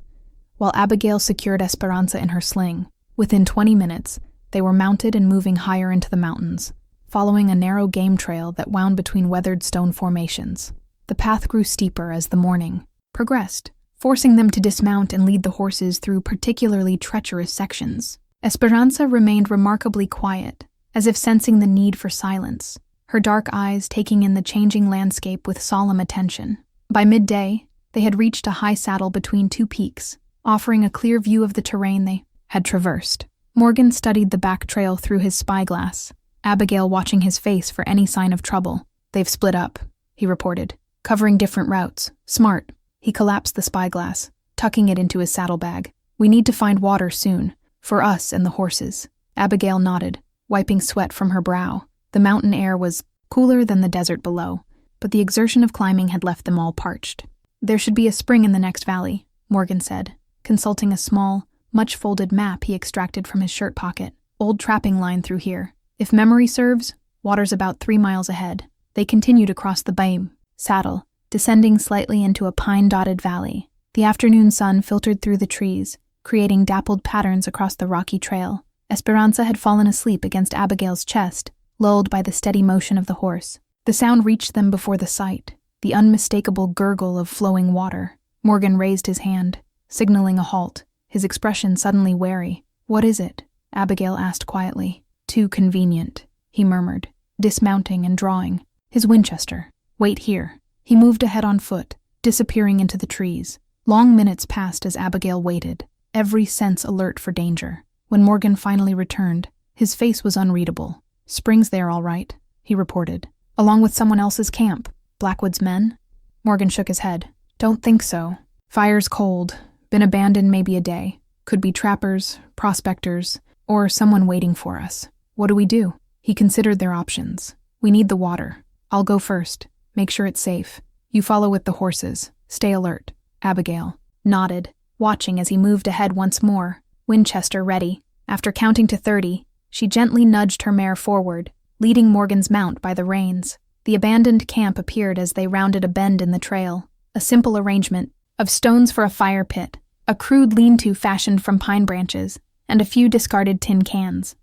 while Abigail secured Esperanza in her sling. Within 20 minutes, they were mounted and moving higher into the mountains, following a narrow game trail that wound between weathered stone formations. The path grew steeper as the morning progressed, forcing them to dismount and lead the horses through particularly treacherous sections. Esperanza remained remarkably quiet, as if sensing the need for silence, her dark eyes taking in the changing landscape with solemn attention. By midday, they had reached a high saddle between 2 peaks, offering a clear view of the terrain they had traversed. Morgan studied the back trail through his spyglass, Abigail watching his face for any sign of trouble. "They've split up," he reported, "covering different routes. Smart." He collapsed the spyglass, tucking it into his saddlebag. "We need to find water soon, for us and the horses." Abigail nodded, wiping sweat from her brow. The mountain air was cooler than the desert below, but the exertion of climbing had left them all parched. "There should be a spring in the next valley," Morgan said, consulting a small, much-folded map he extracted from his shirt pocket. "Old trapping line through here. If memory serves, water's about 3 miles ahead." They continued across the Baim saddle, descending slightly into a pine-dotted valley. The afternoon sun filtered through the trees, creating dappled patterns across the rocky trail. Esperanza had fallen asleep against Abigail's chest, lulled by the steady motion of the horse. The sound reached them before the sight, the unmistakable gurgle of flowing water. Morgan raised his hand, signaling a halt, his expression suddenly wary. "What is it?" Abigail asked quietly. "Too convenient," he murmured, dismounting and drawing his Winchester. "Wait here." He moved ahead on foot, disappearing into the trees. Long minutes passed as Abigail waited, every sense alert for danger. When Morgan finally returned, his face was unreadable. "Spring's there all right," he reported. "Along with someone else's camp. Blackwood's men?" Morgan shook his head. "Don't think so. Fire's cold. Been abandoned maybe a day. Could be trappers, prospectors, or someone waiting for us. What do we do?" He considered their options. "We need the water. I'll go first. Make sure it's safe. You follow with the horses. Stay alert." Abigail nodded, watching as he moved ahead once more, Winchester ready. After counting to 30, she gently nudged her mare forward, leading Morgan's mount by the reins. The abandoned camp appeared as they rounded a bend in the trail, a simple arrangement of stones for a fire pit, a crude lean-to fashioned from pine branches, and a few discarded tin cans.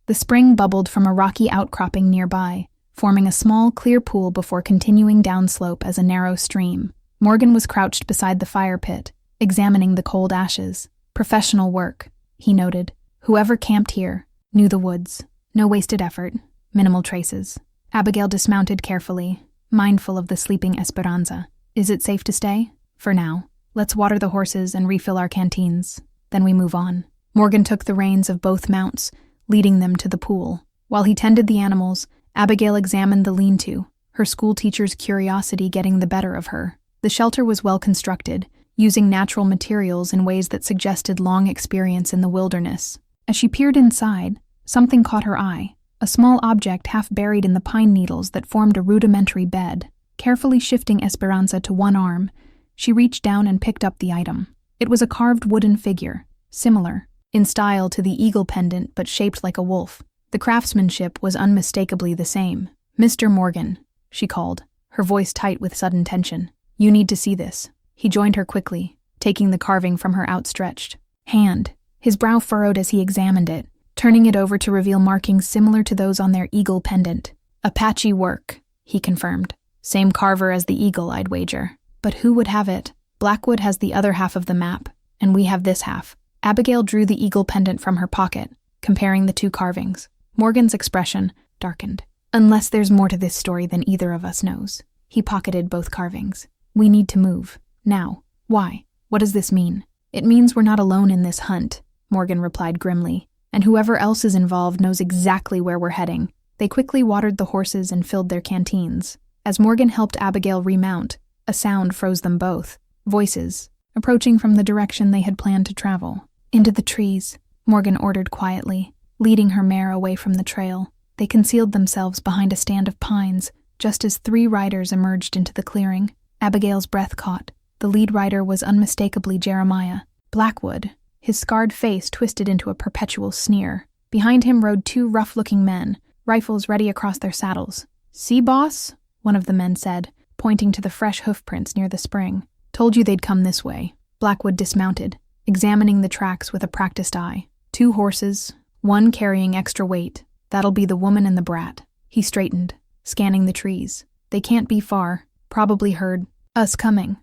The spring bubbled from a rocky outcropping nearby, forming a small, clear pool before continuing downslope as a narrow stream. Morgan was crouched beside the fire pit, examining the cold ashes. "Professional work," he noted. "Whoever camped here knew the woods. No wasted effort, minimal traces." Abigail dismounted carefully, mindful of the sleeping Esperanza. "Is it safe to stay?" "For now. Let's water the horses and refill our canteens. Then we move on." Morgan took the reins of both mounts, leading them to the pool. While he tended the animals, Abigail examined the lean-to, her schoolteacher's curiosity getting the better of her. The shelter was well constructed, using natural materials in ways that suggested long experience in the wilderness. As she peered inside, something caught her eye, a small object half buried in the pine needles that formed a rudimentary bed. Carefully shifting Esperanza to one arm, she reached down and picked up the item. It was a carved wooden figure, similar in style to the eagle pendant but shaped like a wolf. The craftsmanship was unmistakably the same. "Mr. Morgan," she called, her voice tight with sudden tension. "You need to see this." He joined her quickly, taking the carving from her outstretched hand. His brow furrowed as he examined it, turning it over to reveal markings similar to those on their eagle pendant. "Apache work," he confirmed. "Same carver as the eagle, I'd wager. But who would have it? Blackwood has the other half of the map, and we have this half." Abigail drew the eagle pendant from her pocket, comparing the two carvings. Morgan's expression darkened. "Unless there's more to this story than either of us knows." He pocketed both carvings. "We need to move. Now." "Why? What does this mean?" "It means we're not alone in this hunt," Morgan replied grimly, "and whoever else is involved knows exactly where we're heading." They quickly watered the horses and filled their canteens. As Morgan helped Abigail remount, a sound froze them both. Voices, approaching from the direction they had planned to travel. "Into the trees," Morgan ordered quietly, leading her mare away from the trail. They concealed themselves behind a stand of pines, just as 3 riders emerged into the clearing. Abigail's breath caught. The lead rider was unmistakably Jeremiah. Blackwood, his scarred face twisted into a perpetual sneer. Behind him rode 2 rough-looking men, rifles ready across their saddles. "See, boss?" one of the men said, pointing to the fresh hoofprints near the spring. "Told you they'd come this way." Blackwood dismounted, examining the tracks with a practiced eye. 2 horses, one carrying extra weight. "That'll be the woman and the brat." He straightened, scanning the trees. "They can't be far. Probably heard us coming."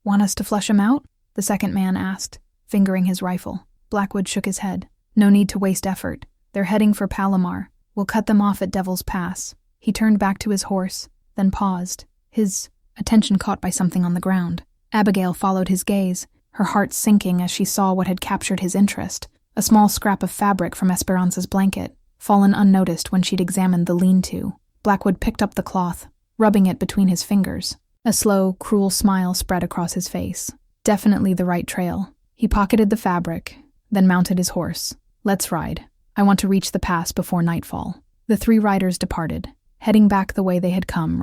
"Want us to flush 'em out?" the second man asked, fingering his rifle. Blackwood shook his head. "No need to waste effort. They're heading for Palomar. We'll cut them off at Devil's Pass." He turned back to his horse, then paused, his attention caught by something on the ground. Abigail followed his gaze, her heart sinking as she saw what had captured his interest, a small scrap of fabric from Esperanza's blanket, fallen unnoticed when she'd examined the lean-to. Blackwood picked up the cloth, rubbing it between his fingers. A slow, cruel smile spread across his face. Definitely the right trail. He pocketed the fabric, then mounted his horse. "Let's ride. I want to reach the pass before nightfall." The 3 riders departed, heading back the way they had come,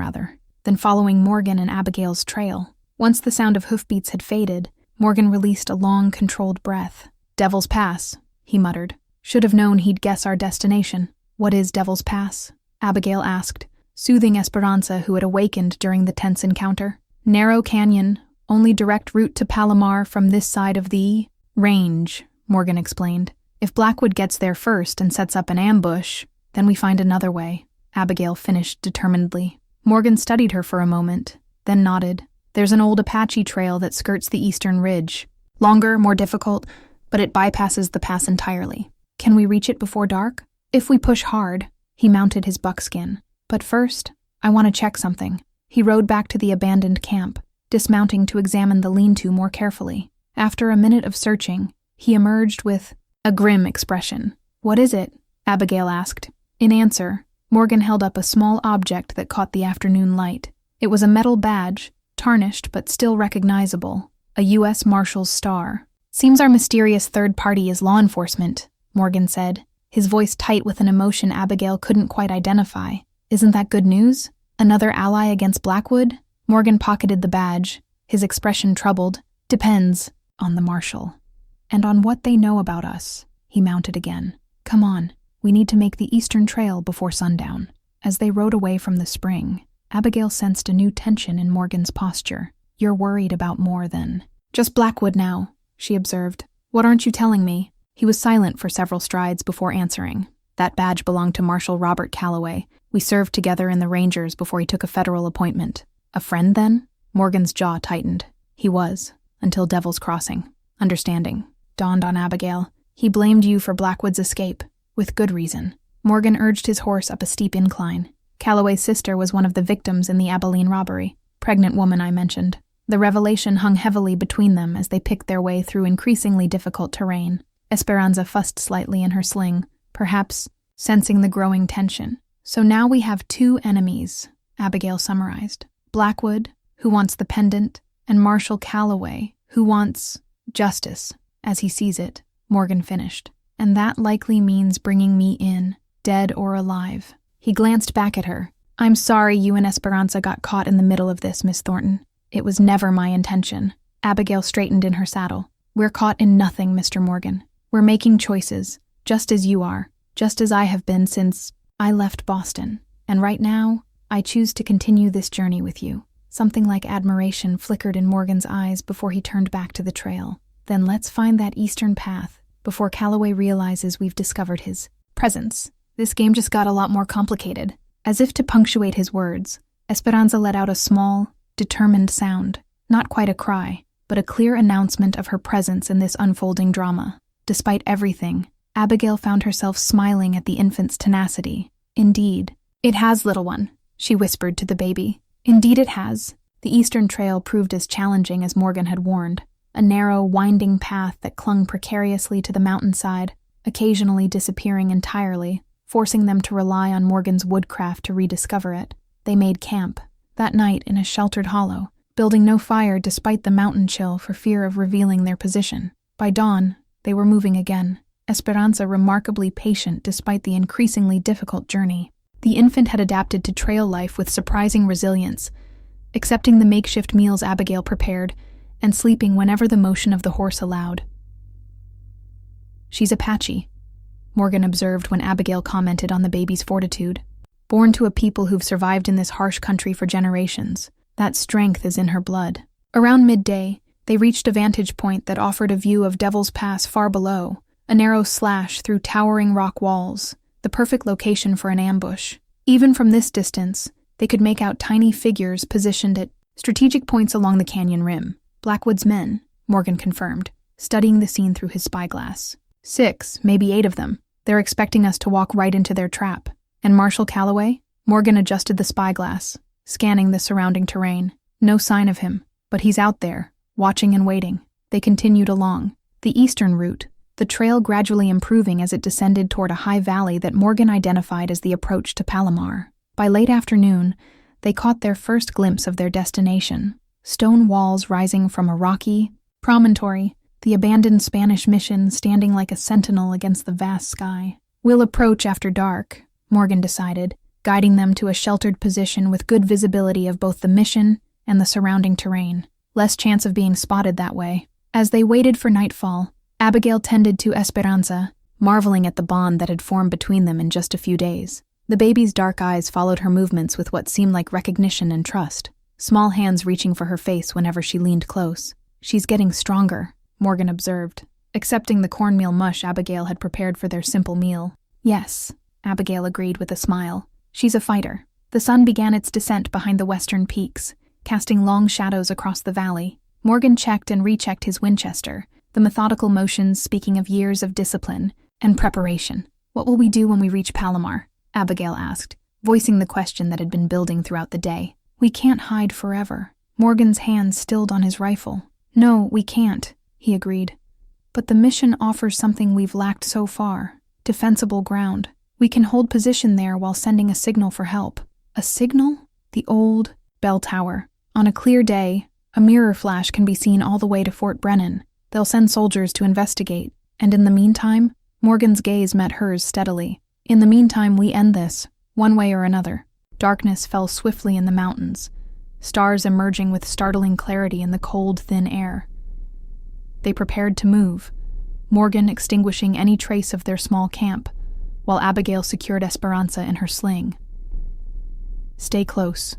then following Morgan and Abigail's trail. Once the sound of hoofbeats had faded, Morgan released a long, controlled breath. "Devil's Pass," he muttered. "Should have known he'd guess our destination." "What is Devil's Pass?" Abigail asked, soothing Esperanza, who had awakened during the tense encounter. "Narrow canyon, only direct route to Palomar from this side of the range," Morgan explained. "If Blackwood gets there first and sets up an ambush, then we find another way," Abigail finished determinedly. Morgan studied her for a moment, then nodded. "There's an old Apache trail that skirts the eastern ridge. Longer, more difficult, but it bypasses the pass entirely. Can we reach it before dark?" "If we push hard." He mounted his buckskin. "But first, I want to check something." He rode back to the abandoned camp, dismounting to examine the lean-to more carefully. After a minute of searching, he emerged with a grim expression. "What is it?" Abigail asked. In answer, Morgan held up a small object that caught the afternoon light. It was a metal badge, tarnished but still recognizable, a U.S. Marshal's star. "Seems our mysterious third party is law enforcement," Morgan said, his voice tight with an emotion Abigail couldn't quite identify. "Isn't that good news? Another ally against Blackwood?" Morgan pocketed the badge, his expression troubled. "Depends on the Marshal. And on what they know about us." He mounted again. "Come on, we need to make the eastern trail before sundown." As they rode away from the spring, Abigail sensed a new tension in Morgan's posture. "You're worried about more than just Blackwood now," she observed. "What aren't you telling me?" He was silent for several strides before answering. "That badge belonged to Marshal Robert Calloway. We served together in the Rangers before he took a federal appointment." "A friend, then?" Morgan's jaw tightened. "He was, until Devil's Crossing." "Understanding," dawned on Abigail. "He blamed you for Blackwood's escape, with good reason." Morgan urged his horse up a steep incline. "Calloway's sister was one of the victims in the Abilene robbery. Pregnant woman I mentioned." The revelation hung heavily between them as they picked their way through increasingly difficult terrain. Esperanza fussed slightly in her sling, perhaps sensing the growing tension. "So now we have 2 enemies," Abigail summarized. Blackwood, who wants the pendant, and Marshal Calloway, who wants justice, as he sees it, Morgan finished. And that likely means bringing me in, dead or alive. He glanced back at her. I'm sorry you and Esperanza got caught in the middle of this, Miss Thornton. It was never my intention. Abigail straightened in her saddle. We're caught in nothing, Mr. Morgan. We're making choices, just as you are, just as I have been since I left Boston. And right now, I choose to continue this journey with you. Something like admiration flickered in Morgan's eyes before he turned back to the trail. Then let's find that eastern path before Calloway realizes we've discovered his presence. This game just got a lot more complicated. As if to punctuate his words, Esperanza let out a small, determined sound. Not quite a cry, but a clear announcement of her presence in this unfolding drama. Despite everything, Abigail found herself smiling at the infant's tenacity. Indeed, it has, little one, she whispered to the baby. Indeed it has. The eastern trail proved as challenging as Morgan had warned. A narrow, winding path that clung precariously to the mountainside, occasionally disappearing entirely, forcing them to rely on Morgan's woodcraft to rediscover it. They made camp, that night in a sheltered hollow, building no fire despite the mountain chill for fear of revealing their position. By dawn, they were moving again, Esperanza remarkably patient despite the increasingly difficult journey. The infant had adapted to trail life with surprising resilience, accepting the makeshift meals Abigail prepared and sleeping whenever the motion of the horse allowed. She's Apache, Morgan observed when Abigail commented on the baby's fortitude. Born to a people who've survived in this harsh country for generations, that strength is in her blood. Around midday, they reached a vantage point that offered a view of Devil's Pass far below, a narrow slash through towering rock walls, the perfect location for an ambush. Even from this distance, they could make out tiny figures positioned at strategic points along the canyon rim. Blackwood's men, Morgan confirmed, studying the scene through his spyglass. 6, maybe 8 of them. They're expecting us to walk right into their trap. And Marshal Calloway? Morgan adjusted the spyglass, scanning the surrounding terrain. No sign of him, but he's out there, watching and waiting. They continued along. The eastern route, the trail gradually improving as it descended toward a high valley that Morgan identified as the approach to Palomar. By late afternoon, they caught their first glimpse of their destination. Stone walls rising from a rocky promontory, the abandoned Spanish mission standing like a sentinel against the vast sky. We'll approach after dark, Morgan decided, guiding them to a sheltered position with good visibility of both the mission and the surrounding terrain. Less chance of being spotted that way. As they waited for nightfall, Abigail tended to Esperanza, marveling at the bond that had formed between them in just a few days. The baby's dark eyes followed her movements with what seemed like recognition and trust, small hands reaching for her face whenever she leaned close. She's getting stronger, Morgan observed, accepting the cornmeal mush Abigail had prepared for their simple meal. Yes, Abigail agreed with a smile. She's a fighter. The sun began its descent behind the western peaks, casting long shadows across the valley. Morgan checked and rechecked his Winchester, the methodical motions speaking of years of discipline and preparation. What will we do when we reach Palomar? Abigail asked, voicing the question that had been building throughout the day. We can't hide forever. Morgan's hands stilled on his rifle. No, we can't, he agreed. But the mission offers something we've lacked so far. Defensible ground. We can hold position there while sending a signal for help. A signal? The old bell tower. On a clear day, a mirror flash can be seen all the way to Fort Brennan. They'll send soldiers to investigate. And in the meantime, Morgan's gaze met hers steadily. In the meantime, we end this, one way or another. Darkness fell swiftly in the mountains, stars emerging with startling clarity in the cold, thin air. They prepared to move, Morgan extinguishing any trace of their small camp, while Abigail secured Esperanza in her sling. Stay close,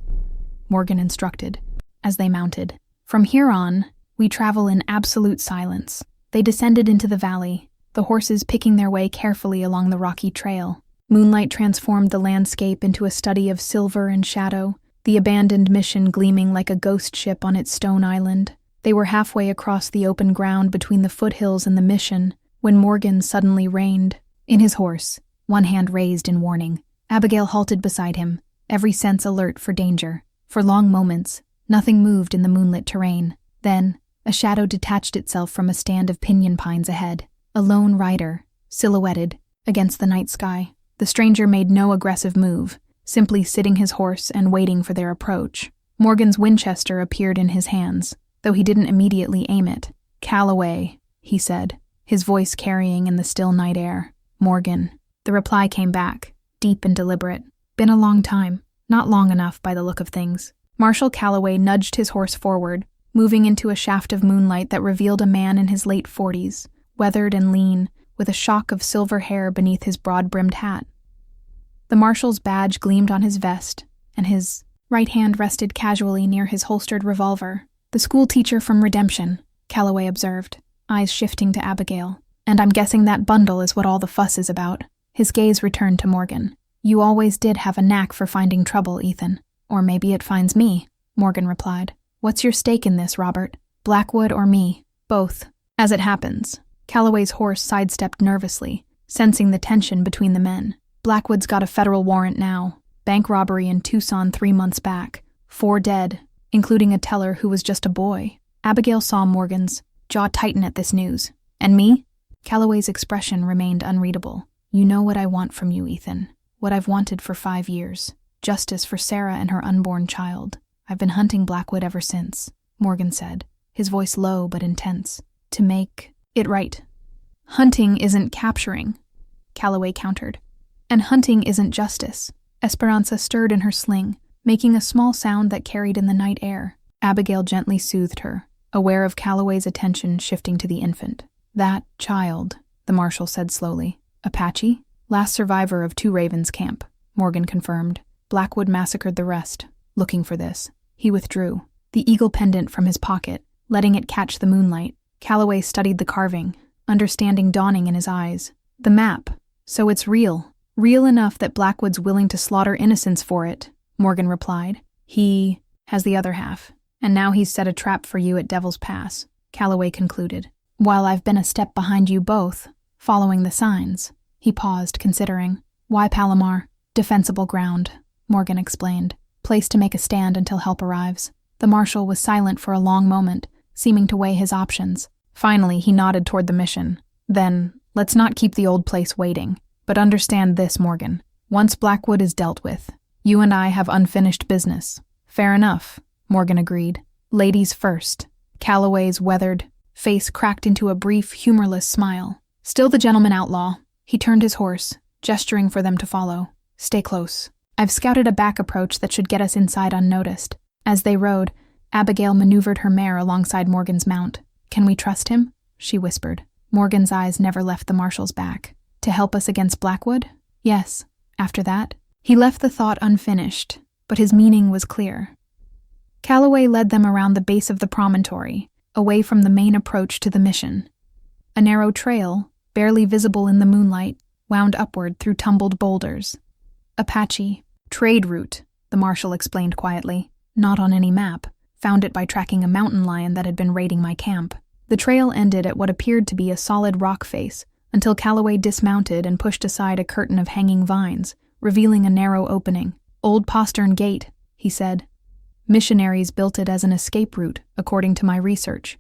Morgan instructed, as they mounted. From here on, we travel in absolute silence. They descended into the valley, the horses picking their way carefully along the rocky trail. Moonlight transformed the landscape into a study of silver and shadow, the abandoned mission gleaming like a ghost ship on its stone island. They were halfway across the open ground between the foothills and the mission when Morgan suddenly reined in his horse, one hand raised in warning. Abigail halted beside him, every sense alert for danger. For long moments, nothing moved in the moonlit terrain. Then, a shadow detached itself from a stand of pinyon pines ahead. A lone rider, silhouetted against the night sky. The stranger made no aggressive move, simply sitting his horse and waiting for their approach. Morgan's Winchester appeared in his hands, though he didn't immediately aim it. "Calloway," he said, his voice carrying in the still night air. "Morgan." The reply came back, deep and deliberate. "Been a long time. Not long enough by the look of things." Marshal Calloway nudged his horse forward, moving into a shaft of moonlight that revealed a man in his late 40s, weathered and lean, with a shock of silver hair beneath his broad-brimmed hat. The marshal's badge gleamed on his vest, and his right hand rested casually near his holstered revolver. "The school teacher from Redemption," Calloway observed, eyes shifting to Abigail. "And I'm guessing that bundle is what all the fuss is about." His gaze returned to Morgan. "You always did have a knack for finding trouble, Ethan. Or maybe it finds me," Morgan replied. "What's your stake in this, Robert? Blackwood or me?" "Both. As it happens." Calloway's horse sidestepped nervously, sensing the tension between the men. "Blackwood's got a federal warrant now. Bank robbery in Tucson 3 months back. 4 dead, including a teller who was just a boy." Abigail saw Morgan's jaw tighten at this news. "And me?" Calloway's expression remained unreadable. "You know what I want from you, Ethan. What I've wanted for 5 years. Justice for Sarah and her unborn child. I've been hunting Blackwood ever since," Morgan said, his voice low but intense. "To make it right. Hunting isn't capturing," Calloway countered. "And hunting isn't justice." Esperanza stirred in her sling, making a small sound that carried in the night air. Abigail gently soothed her, aware of Calloway's attention shifting to the infant. "That child," the marshal said slowly. "Apache? Last survivor of Two Ravens camp," Morgan confirmed. "Blackwood massacred the rest. Looking for this." He withdrew, the eagle pendant from his pocket, letting it catch the moonlight. Calloway studied the carving, understanding dawning in his eyes. "The map. So it's real. Real enough that Blackwood's willing to slaughter innocents for it," Morgan replied. "He has the other half. And now he's set a trap for you at Devil's Pass," Calloway concluded. "While I've been a step behind you both, following the signs." He paused, considering. "Why Palomar?" "Defensible ground," Morgan explained. "Place to make a stand until help arrives." The marshal was silent for a long moment, seeming to weigh his options. Finally, he nodded toward the mission. "Then, let's not keep the old place waiting. But understand this, Morgan. Once Blackwood is dealt with, you and I have unfinished business." "Fair enough," Morgan agreed. "Ladies first." Calloway's weathered face cracked into a brief, humorless smile. "Still the gentleman outlaw." He turned his horse, gesturing for them to follow. "Stay close. I've scouted a back approach that should get us inside unnoticed." As they rode, Abigail maneuvered her mare alongside Morgan's mount. "Can we trust him?" she whispered. Morgan's eyes never left the marshal's back. "To help us against Blackwood?" "Yes." After that, he left the thought unfinished, but his meaning was clear. Calloway led them around the base of the promontory, away from the main approach to the mission. A narrow trail, barely visible in the moonlight, wound upward through tumbled boulders. "Apache. Trade route," the marshal explained quietly. "Not on any map. Found it by tracking a mountain lion that had been raiding my camp." The trail ended at what appeared to be a solid rock face, until Calloway dismounted and pushed aside a curtain of hanging vines, revealing a narrow opening. "Old postern gate," he said. "Missionaries built it as an escape route, according to my research."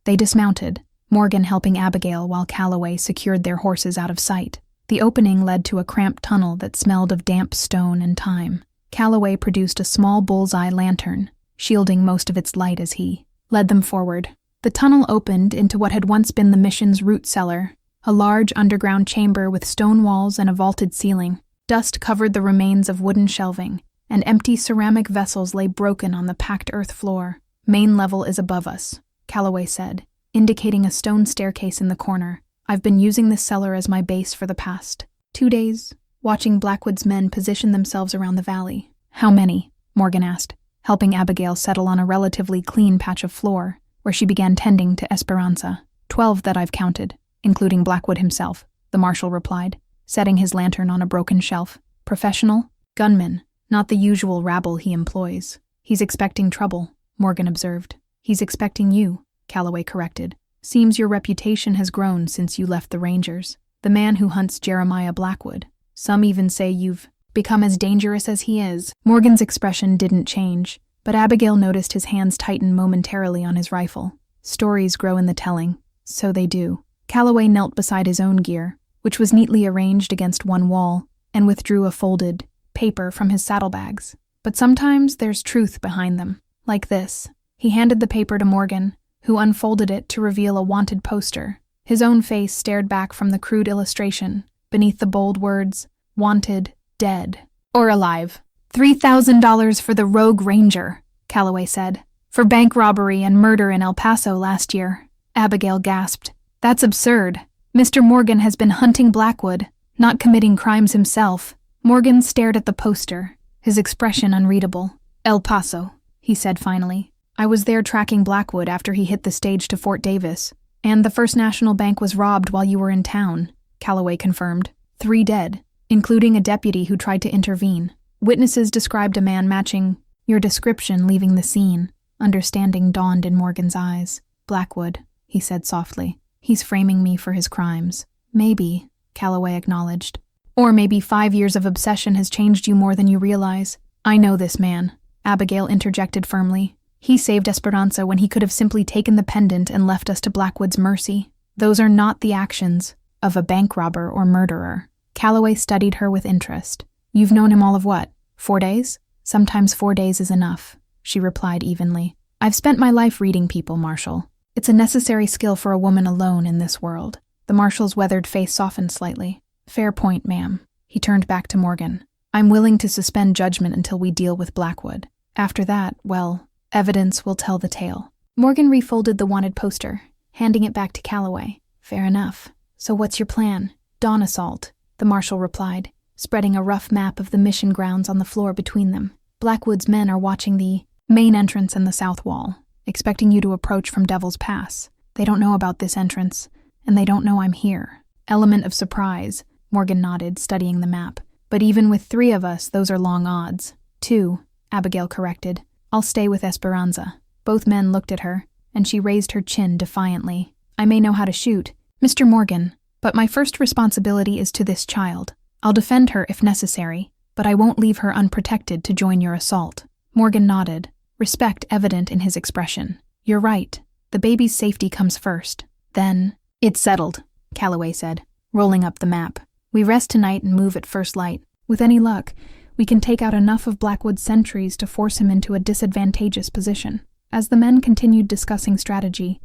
They dismounted, Morgan helping Abigail while Calloway secured their horses out of sight. The opening led to a cramped tunnel that smelled of damp stone and thyme. Calloway produced a small bullseye lantern, shielding most of its light as he led them forward. The tunnel opened into what had once been the mission's root cellar, a large underground chamber with stone walls and a vaulted ceiling. Dust covered the remains of wooden shelving, and empty ceramic vessels lay broken on the packed earth floor. "Main level is above us," Calloway said, indicating a stone staircase in the corner. "I've been using this cellar as my base for the past 2 days, watching Blackwood's men position themselves around the valley." "How many?" Morgan asked, helping Abigail settle on a relatively clean patch of floor, where she began tending to Esperanza. 12 that I've counted, including Blackwood himself," the marshal replied, setting his lantern on a broken shelf. "Professional? Gunmen, not the usual rabble he employs." "He's expecting trouble," Morgan observed. "He's expecting you," Calloway corrected. "Seems your reputation has grown since you left the Rangers. The man who hunts Jeremiah Blackwood. Some even say you've become as dangerous as he is." Morgan's expression didn't change, but Abigail noticed his hands tighten momentarily on his rifle. Stories grow in the telling. So they do. Calloway knelt beside his own gear, which was neatly arranged against one wall, and withdrew a folded, paper from his saddlebags. But sometimes there's truth behind them, like this. He handed the paper to Morgan, who unfolded it to reveal a wanted poster. His own face stared back from the crude illustration, beneath the bold words, "Wanted, dead, or alive." $3,000 for the Rogue Ranger, Calloway said. "For bank robbery and murder in El Paso last year." Abigail gasped. "That's absurd. Mr. Morgan has been hunting Blackwood, not committing crimes himself." Morgan stared at the poster, his expression unreadable. "El Paso," he said finally. "I was there tracking Blackwood after he hit the stage to Fort Davis. And the First National Bank was robbed while you were in town," Calloway confirmed. 3 dead, including a deputy who tried to intervene. Witnesses described a man matching your description leaving the scene. Understanding dawned in Morgan's eyes. "Blackwood," he said softly. "He's framing me for his crimes." "Maybe," Calloway acknowledged. "Or maybe 5 years of obsession has changed you more than you realize." "I know this man," Abigail interjected firmly. "He saved Esperanza when he could have simply taken the pendant and left us to Blackwood's mercy. Those are not the actions of a bank robber or murderer." Calloway studied her with interest. "You've known him all of what, 4 days?" "Sometimes 4 days is enough," she replied evenly. "I've spent my life reading people, Marshal. It's a necessary skill for a woman alone in this world." The Marshal's weathered face softened slightly. "Fair point, ma'am." He turned back to Morgan. "I'm willing to suspend judgment until we deal with Blackwood. After that, well, evidence will tell the tale." Morgan refolded the wanted poster, handing it back to Calloway. "Fair enough. So what's your plan?" "Dawn assault," the Marshal replied, spreading a rough map of the mission grounds on the floor between them. "Blackwood's men are watching the main entrance and the south wall, expecting you to approach from Devil's Pass. They don't know about this entrance, and they don't know I'm here." "Element of surprise," Morgan nodded, studying the map. "But even with 3 of us, those are long odds." 2, Abigail corrected. "I'll stay with Esperanza." Both men looked at her, and she raised her chin defiantly. "I may know how to shoot, Mr. Morgan, but my first responsibility is to this child. I'll defend her if necessary, but I won't leave her unprotected to join your assault." Morgan nodded, respect evident in his expression. "You're right. The baby's safety comes first. Then, it's settled," Calloway said, rolling up the map. "We rest tonight and move at first light. With any luck, we can take out enough of Blackwood's sentries to force him into a disadvantageous position." As the men continued discussing strategy,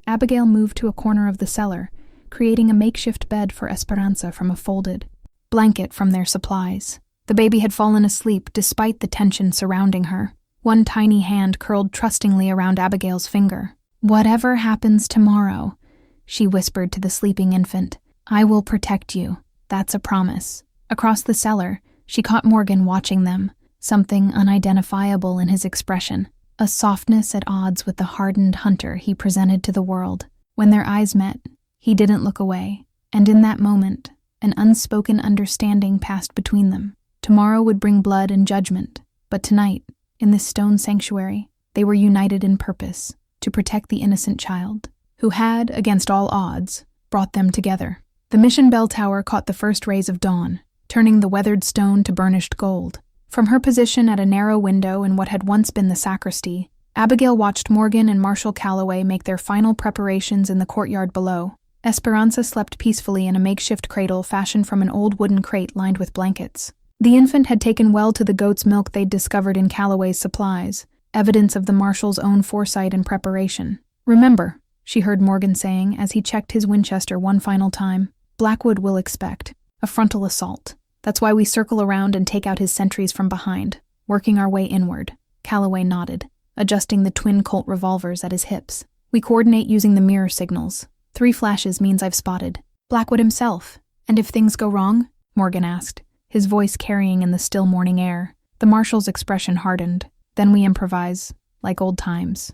Abigail moved to a corner of the cellar, creating a makeshift bed for Esperanza from a folded blanket from their supplies. The baby had fallen asleep despite the tension surrounding her. One tiny hand curled trustingly around Abigail's finger. "Whatever happens tomorrow," she whispered to the sleeping infant, "I will protect you. That's a promise." Across the cellar, she caught Morgan watching them, something unidentifiable in his expression, a softness at odds with the hardened hunter he presented to the world. When their eyes met, he didn't look away, and in that moment, an unspoken understanding passed between them. Tomorrow would bring blood and judgment, but tonight, in this stone sanctuary, they were united in purpose, to protect the innocent child, who had, against all odds, brought them together. The mission bell tower caught the first rays of dawn, turning the weathered stone to burnished gold. From her position at a narrow window in what had once been the sacristy, Abigail watched Morgan and Marshal Calloway make their final preparations in the courtyard below. Esperanza slept peacefully in a makeshift cradle fashioned from an old wooden crate lined with blankets. The infant had taken well to the goat's milk they'd discovered in Calloway's supplies, evidence of the Marshal's own foresight and preparation. "Remember," she heard Morgan saying as he checked his Winchester one final time, "Blackwood will expect a frontal assault. That's why we circle around and take out his sentries from behind, working our way inward." Calloway nodded, adjusting the twin Colt revolvers at his hips. "We coordinate using the mirror signals. 3 flashes means I've spotted Blackwood himself." "And if things go wrong?" Morgan asked, his voice carrying in the still morning air. The Marshal's expression hardened. "Then we improvise, like old times."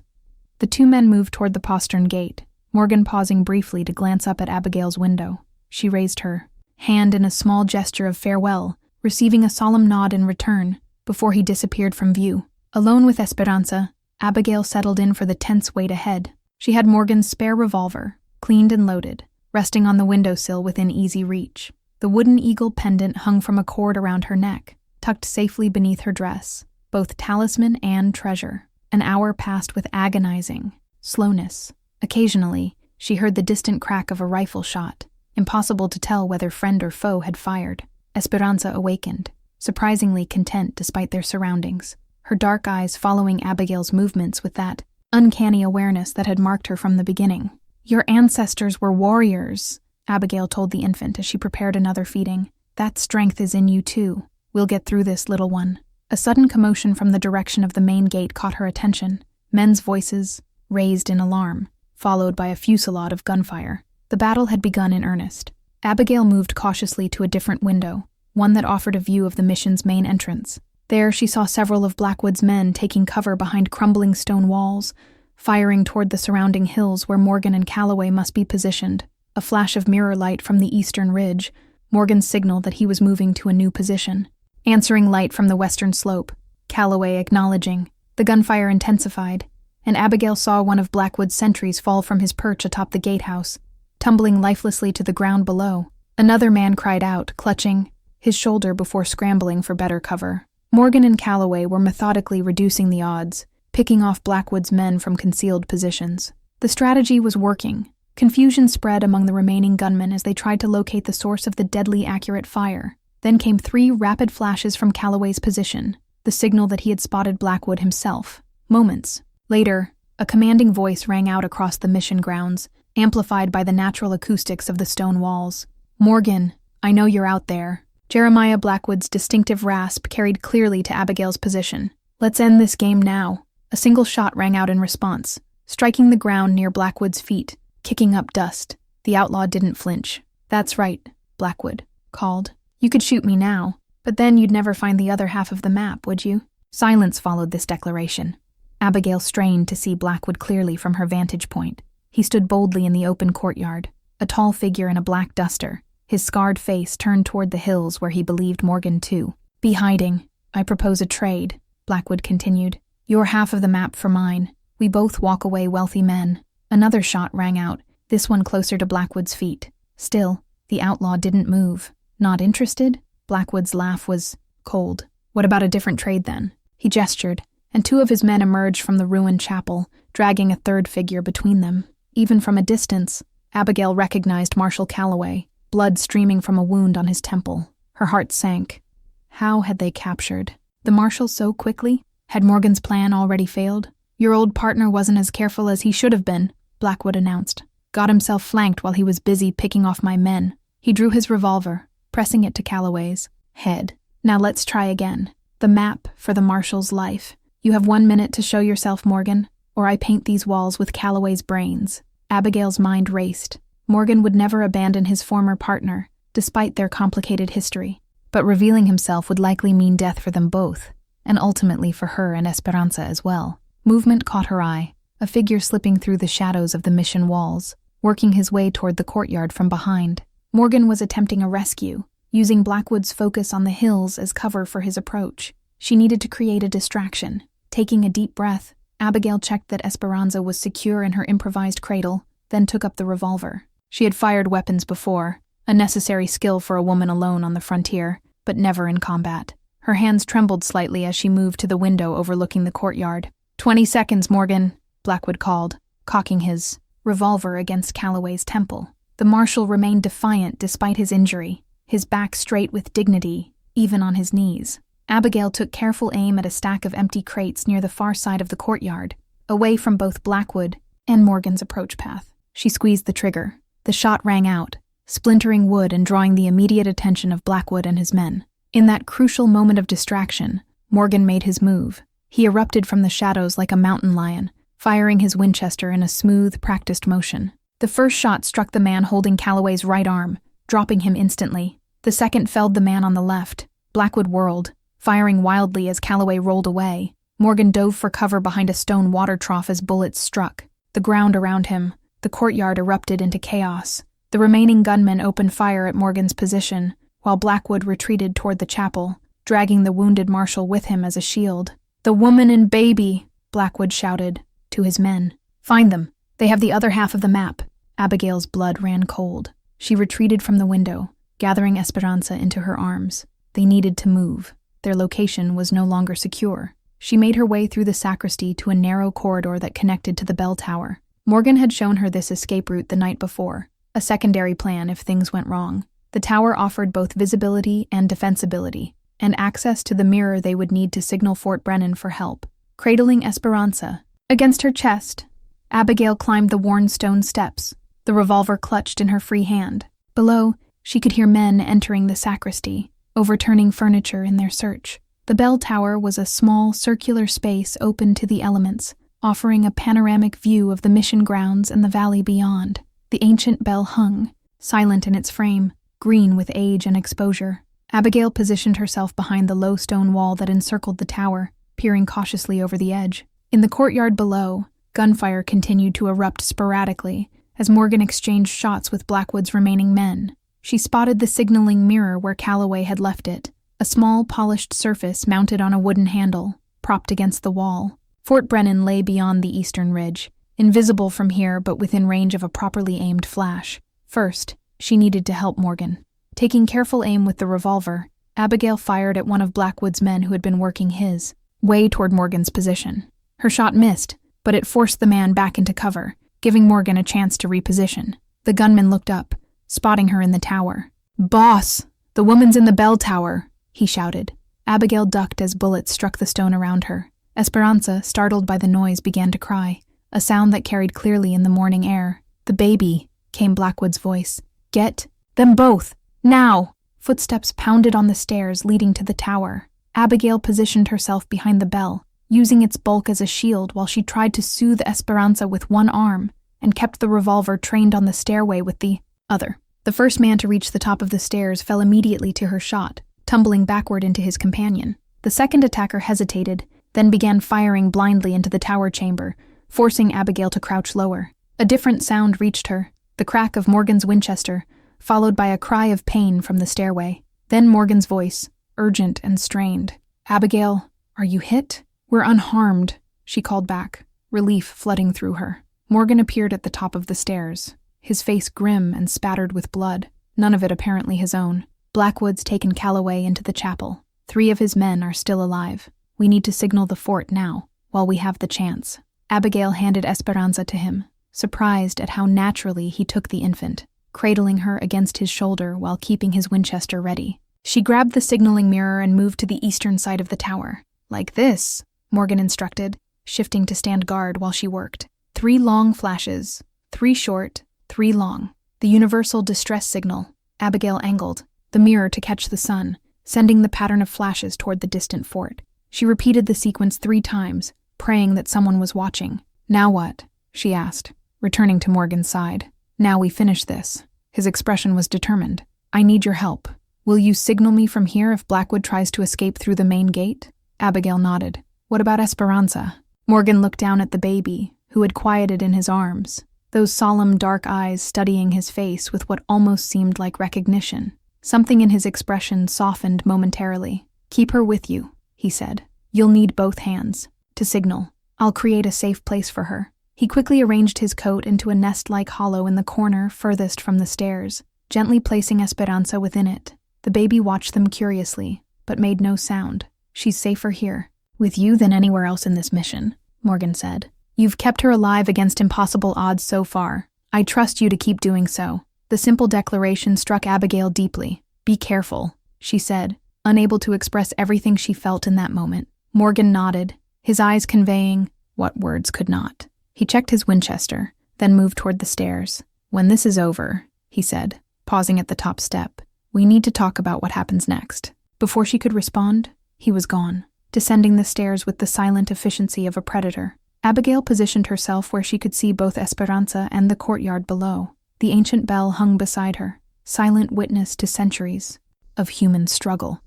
The 2 men moved toward the postern gate, Morgan pausing briefly to glance up at Abigail's window. She raised her hand in a small gesture of farewell, receiving a solemn nod in return, before he disappeared from view. Alone with Esperanza, Abigail settled in for the tense wait ahead. She had Morgan's spare revolver, cleaned and loaded, resting on the windowsill within easy reach. The wooden eagle pendant hung from a cord around her neck, tucked safely beneath her dress, both talisman and treasure. An hour passed with agonizing slowness. Occasionally, she heard the distant crack of a rifle shot, impossible to tell whether friend or foe had fired. Esperanza awakened, surprisingly content despite their surroundings, her dark eyes following Abigail's movements with that uncanny awareness that had marked her from the beginning. "Your ancestors were warriors," Abigail told the infant as she prepared another feeding. "That strength is in you too. We'll get through this, little one." A sudden commotion from the direction of the main gate caught her attention. Men's voices, raised in alarm, followed by a fusillade of gunfire. The battle had begun in earnest. Abigail moved cautiously to a different window, one that offered a view of the mission's main entrance. There she saw several of Blackwood's men taking cover behind crumbling stone walls, firing toward the surrounding hills where Morgan and Calloway must be positioned. A flash of mirror light from the eastern ridge, Morgan signaled that he was moving to a new position. Answering light from the western slope, Calloway acknowledging. The gunfire intensified, and Abigail saw one of Blackwood's sentries fall from his perch atop the gatehouse, tumbling lifelessly to the ground below. Another man cried out, clutching his shoulder before scrambling for better cover. Morgan and Calloway were methodically reducing the odds, picking off Blackwood's men from concealed positions. The strategy was working. Confusion spread among the remaining gunmen as they tried to locate the source of the deadly accurate fire. Then came 3 rapid flashes from Calloway's position, the signal that he had spotted Blackwood himself. Moments later, a commanding voice rang out across the mission grounds, amplified by the natural acoustics of the stone walls. "Morgan, I know you're out there." Jeremiah Blackwood's distinctive rasp carried clearly to Abigail's position. "Let's end this game now." A single shot rang out in response, striking the ground near Blackwood's feet, kicking up dust. The outlaw didn't flinch. "That's right," Blackwood called. "You could shoot me now, but then you'd never find the other half of the map, would you?" Silence followed this declaration. Abigail strained to see Blackwood clearly from her vantage point. He stood boldly in the open courtyard, a tall figure in a black duster, his scarred face turned toward the hills where he believed Morgan too. "Be hiding. I propose a trade," Blackwood continued. "Your half of the map for mine. We both walk away wealthy men." Another shot rang out, this one closer to Blackwood's feet. Still, the outlaw didn't move. "Not interested?" Blackwood's laugh was cold. "What about a different trade then?" He gestured, and 2 of his men emerged from the ruined chapel, dragging a third figure between them. Even from a distance, Abigail recognized Marshal Calloway, blood streaming from a wound on his temple. Her heart sank. How had they captured the marshal so quickly? Had Morgan's plan already failed? "Your old partner wasn't as careful as he should have been," Blackwood announced. "Got himself flanked while he was busy picking off my men." He drew his revolver, pressing it to Calloway's head. "Now let's try again. The map for the marshal's life. You have 1 minute to show yourself, Morgan, or I paint these walls with Calloway's brains." Abigail's mind raced. Morgan would never abandon his former partner, despite their complicated history. But revealing himself would likely mean death for them both, and ultimately for her and Esperanza as well. Movement caught her eye, a figure slipping through the shadows of the mission walls, working his way toward the courtyard from behind. Morgan was attempting a rescue, using Blackwood's focus on the hills as cover for his approach. She needed to create a distraction. Taking a deep breath, Abigail checked that Esperanza was secure in her improvised cradle, then took up the revolver. She had fired weapons before, a necessary skill for a woman alone on the frontier, but never in combat. Her hands trembled slightly as she moved to the window overlooking the courtyard. 20 seconds, Morgan," Blackwood called, cocking his revolver against Calloway's temple. The marshal remained defiant despite his injury, his back straight with dignity, even on his knees. Abigail took careful aim at a stack of empty crates near the far side of the courtyard, away from both Blackwood and Morgan's approach path. She squeezed the trigger. The shot rang out, splintering wood and drawing the immediate attention of Blackwood and his men. In that crucial moment of distraction, Morgan made his move. He erupted from the shadows like a mountain lion, firing his Winchester in a smooth, practiced motion. The first shot struck the man holding Calloway's right arm, dropping him instantly. The second felled the man on the left. Blackwood whirled, firing wildly as Calloway rolled away. Morgan dove for cover behind a stone water trough as bullets struck. The ground around him, the courtyard erupted into chaos. The remaining gunmen opened fire at Morgan's position, while Blackwood retreated toward the chapel, dragging the wounded marshal with him as a shield. "The woman and baby," Blackwood shouted to his men. "Find them. They have the other half of the map." Abigail's blood ran cold. She retreated from the window, gathering Esperanza into her arms. They needed to move. Their location was no longer secure. She made her way through the sacristy to a narrow corridor that connected to the bell tower. Morgan had shown her this escape route the night before, a secondary plan if things went wrong. The tower offered both visibility and defensibility. and access to the mirror they would need to signal Fort Brennan for help. Cradling Esperanza against her chest, Abigail climbed the worn stone steps, the revolver clutched in her free hand. Below, she could hear men entering the sacristy, overturning furniture in their search. The bell tower was a small, circular space open to the elements, offering a panoramic view of the mission grounds and the valley beyond. The ancient bell hung, silent in its frame, green with age and exposure. Abigail positioned herself behind the low stone wall that encircled the tower, peering cautiously over the edge. In the courtyard below, gunfire continued to erupt sporadically as Morgan exchanged shots with Blackwood's remaining men. She spotted the signaling mirror where Calloway had left it, a small polished surface mounted on a wooden handle, propped against the wall. Fort Brennan lay beyond the eastern ridge, invisible from here but within range of a properly aimed flash. First, she needed to help Morgan. Taking careful aim with the revolver, Abigail fired at one of Blackwood's men who had been working his way toward Morgan's position. Her shot missed, but it forced the man back into cover, giving Morgan a chance to reposition. The gunman looked up, spotting her in the tower. "Boss, the woman's in the bell tower," he shouted. Abigail ducked as bullets struck the stone around her. Esperanza, startled by the noise, began to cry, a sound that carried clearly in the morning air. "The baby," came Blackwood's voice. "Get them both, now!" Footsteps pounded on the stairs leading to the tower. Abigail positioned herself behind the bell, using its bulk as a shield while she tried to soothe Esperanza with one arm and kept the revolver trained on the stairway with the other. The first man to reach the top of the stairs fell immediately to her shot, tumbling backward into his companion. The second attacker hesitated, then began firing blindly into the tower chamber, forcing Abigail to crouch lower. A different sound reached her, the crack of Morgan's Winchester, followed by a cry of pain from the stairway. Then Morgan's voice, urgent and strained. "Abigail, are you hit?" "We're unharmed," she called back, relief flooding through her. Morgan appeared at the top of the stairs, his face grim and spattered with blood, none of it apparently his own. "Blackwood's taken Calloway into the chapel. 3 of his men are still alive. We need to signal the fort now, while we have the chance." Abigail handed Esperanza to him, surprised at how naturally he took the infant, cradling her against his shoulder while keeping his Winchester ready. She grabbed the signaling mirror and moved to the eastern side of the tower. "Like this," Morgan instructed, shifting to stand guard while she worked. 3 long flashes, 3 short, 3 long. The universal distress signal. Abigail angled, the mirror to catch the sun, sending the pattern of flashes toward the distant fort. She repeated the sequence 3 times, praying that someone was watching. "Now what?" she asked, returning to Morgan's side. "Now we finish this." His expression was determined. "I need your help. Will you signal me from here if Blackwood tries to escape through the main gate?" Abigail nodded. "What about Esperanza?" Morgan looked down at the baby, who had quieted in his arms, those solemn dark eyes studying his face with what almost seemed like recognition. Something in his expression softened momentarily. "Keep her with you," he said. "You'll need both hands to signal. I'll create a safe place for her." He quickly arranged his coat into a nest-like hollow in the corner furthest from the stairs, gently placing Esperanza within it. The baby watched them curiously, but made no sound. "She's safer here, with you than anywhere else in this mission," Morgan said. "You've kept her alive against impossible odds so far. I trust you to keep doing so." The simple declaration struck Abigail deeply. "Be careful," she said, unable to express everything she felt in that moment. Morgan nodded, his eyes conveying what words could not. He checked his Winchester, then moved toward the stairs. "When this is over," he said, pausing at the top step, "we need to talk about what happens next." Before she could respond, he was gone, descending the stairs with the silent efficiency of a predator. Abigail positioned herself where she could see both Esperanza and the courtyard below. The ancient bell hung beside her, silent witness to centuries of human struggle.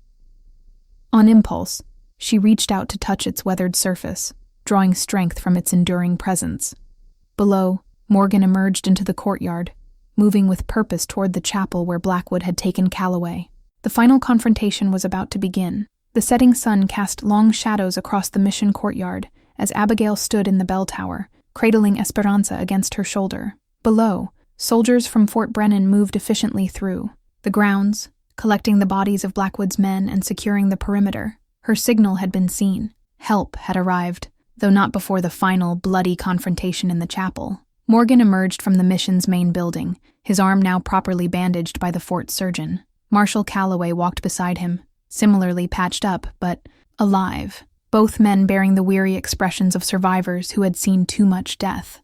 On impulse, she reached out to touch its weathered surface, drawing strength from its enduring presence. Below, Morgan emerged into the courtyard, moving with purpose toward the chapel where Blackwood had taken Calloway. The final confrontation was about to begin. The setting sun cast long shadows across the mission courtyard as Abigail stood in the bell tower, cradling Esperanza against her shoulder. Below, soldiers from Fort Brennan moved efficiently through the grounds, collecting the bodies of Blackwood's men and securing the perimeter. Her signal had been seen. Help had arrived, though not before the final, bloody confrontation in the chapel. Morgan emerged from the mission's main building, his arm now properly bandaged by the fort surgeon. Marshal Calloway walked beside him, similarly patched up, but alive, both men bearing the weary expressions of survivors who had seen too much death.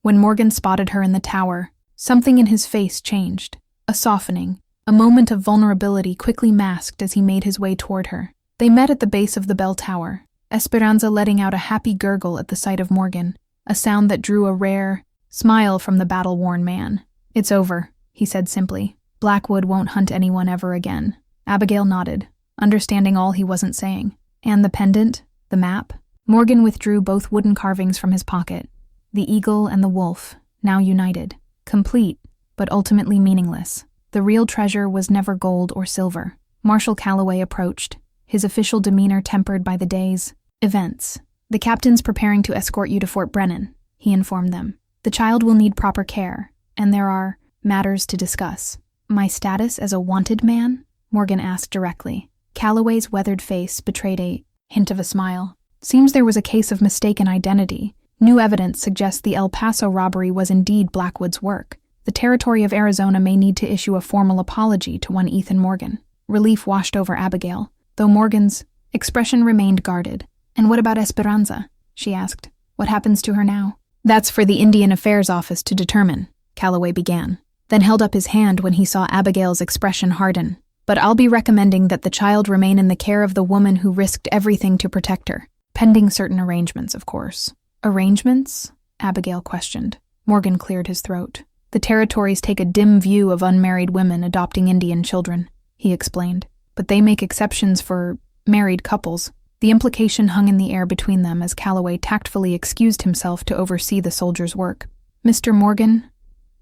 When Morgan spotted her in the tower, something in his face changed, a softening, a moment of vulnerability quickly masked as he made his way toward her. They met at the base of the bell tower, Esperanza letting out a happy gurgle at the sight of Morgan, a sound that drew a rare smile from the battle-worn man. "It's over," he said simply. "Blackwood won't hunt anyone ever again." Abigail nodded, understanding all he wasn't saying. "And the pendant? The map?" Morgan withdrew both wooden carvings from his pocket. The eagle and the wolf, now united. Complete, but ultimately meaningless. The real treasure was never gold or silver. Marshal Calloway approached, his official demeanor tempered by the day's events. "The captain's preparing to escort you to Fort Brennan," he informed them. "The child will need proper care, and there are matters to discuss." "My status as a wanted man?" Morgan asked directly. Calloway's weathered face betrayed a hint of a smile. "Seems there was a case of mistaken identity. New evidence suggests the El Paso robbery was indeed Blackwood's work. The territory of Arizona may need to issue a formal apology to one Ethan Morgan." Relief washed over Abigail, though Morgan's expression remained guarded. "And what about Esperanza?" she asked. "What happens to her now?" "That's for the Indian Affairs Office to determine," Calloway began, then held up his hand when he saw Abigail's expression harden. "But I'll be recommending that the child remain in the care of the woman who risked everything to protect her. Pending certain arrangements, of course." "Arrangements?" Abigail questioned. Morgan cleared his throat. "The territories take a dim view of unmarried women adopting Indian children," he explained. "But they make exceptions for married couples." The implication hung in the air between them as Calloway tactfully excused himself to oversee the soldier's work. "Mr. Morgan,"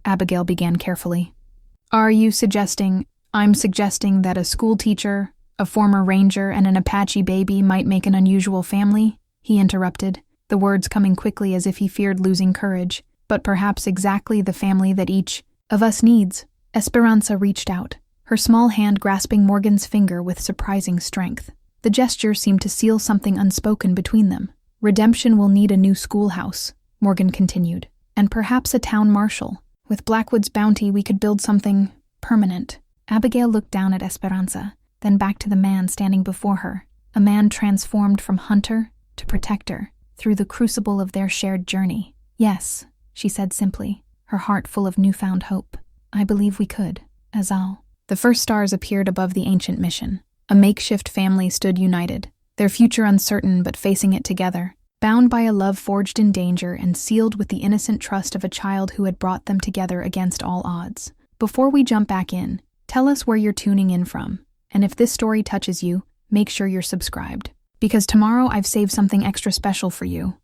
Abigail began carefully. "Are you suggesting—" "I'm suggesting that a schoolteacher, a former ranger, and an Apache baby might make an unusual family," he interrupted, the words coming quickly as if he feared losing courage. "But perhaps exactly the family that each of us needs." Esperanza reached out, her small hand grasping Morgan's finger with surprising strength. The gesture seemed to seal something unspoken between them. "Redemption will need a new schoolhouse," Morgan continued, "and perhaps a town marshal. With Blackwood's bounty, we could build something permanent." Abigail looked down at Esperanza, then back to the man standing before her, a man transformed from hunter to protector through the crucible of their shared journey. "Yes," she said simply, her heart full of newfound hope. "I believe we could, Azal." The first stars appeared above the ancient mission. A makeshift family stood united, their future uncertain but facing it together, bound by a love forged in danger and sealed with the innocent trust of a child who had brought them together against all odds. Before we jump back in, tell us where you're tuning in from, and if this story touches you, make sure you're subscribed. Because tomorrow I've saved something extra special for you.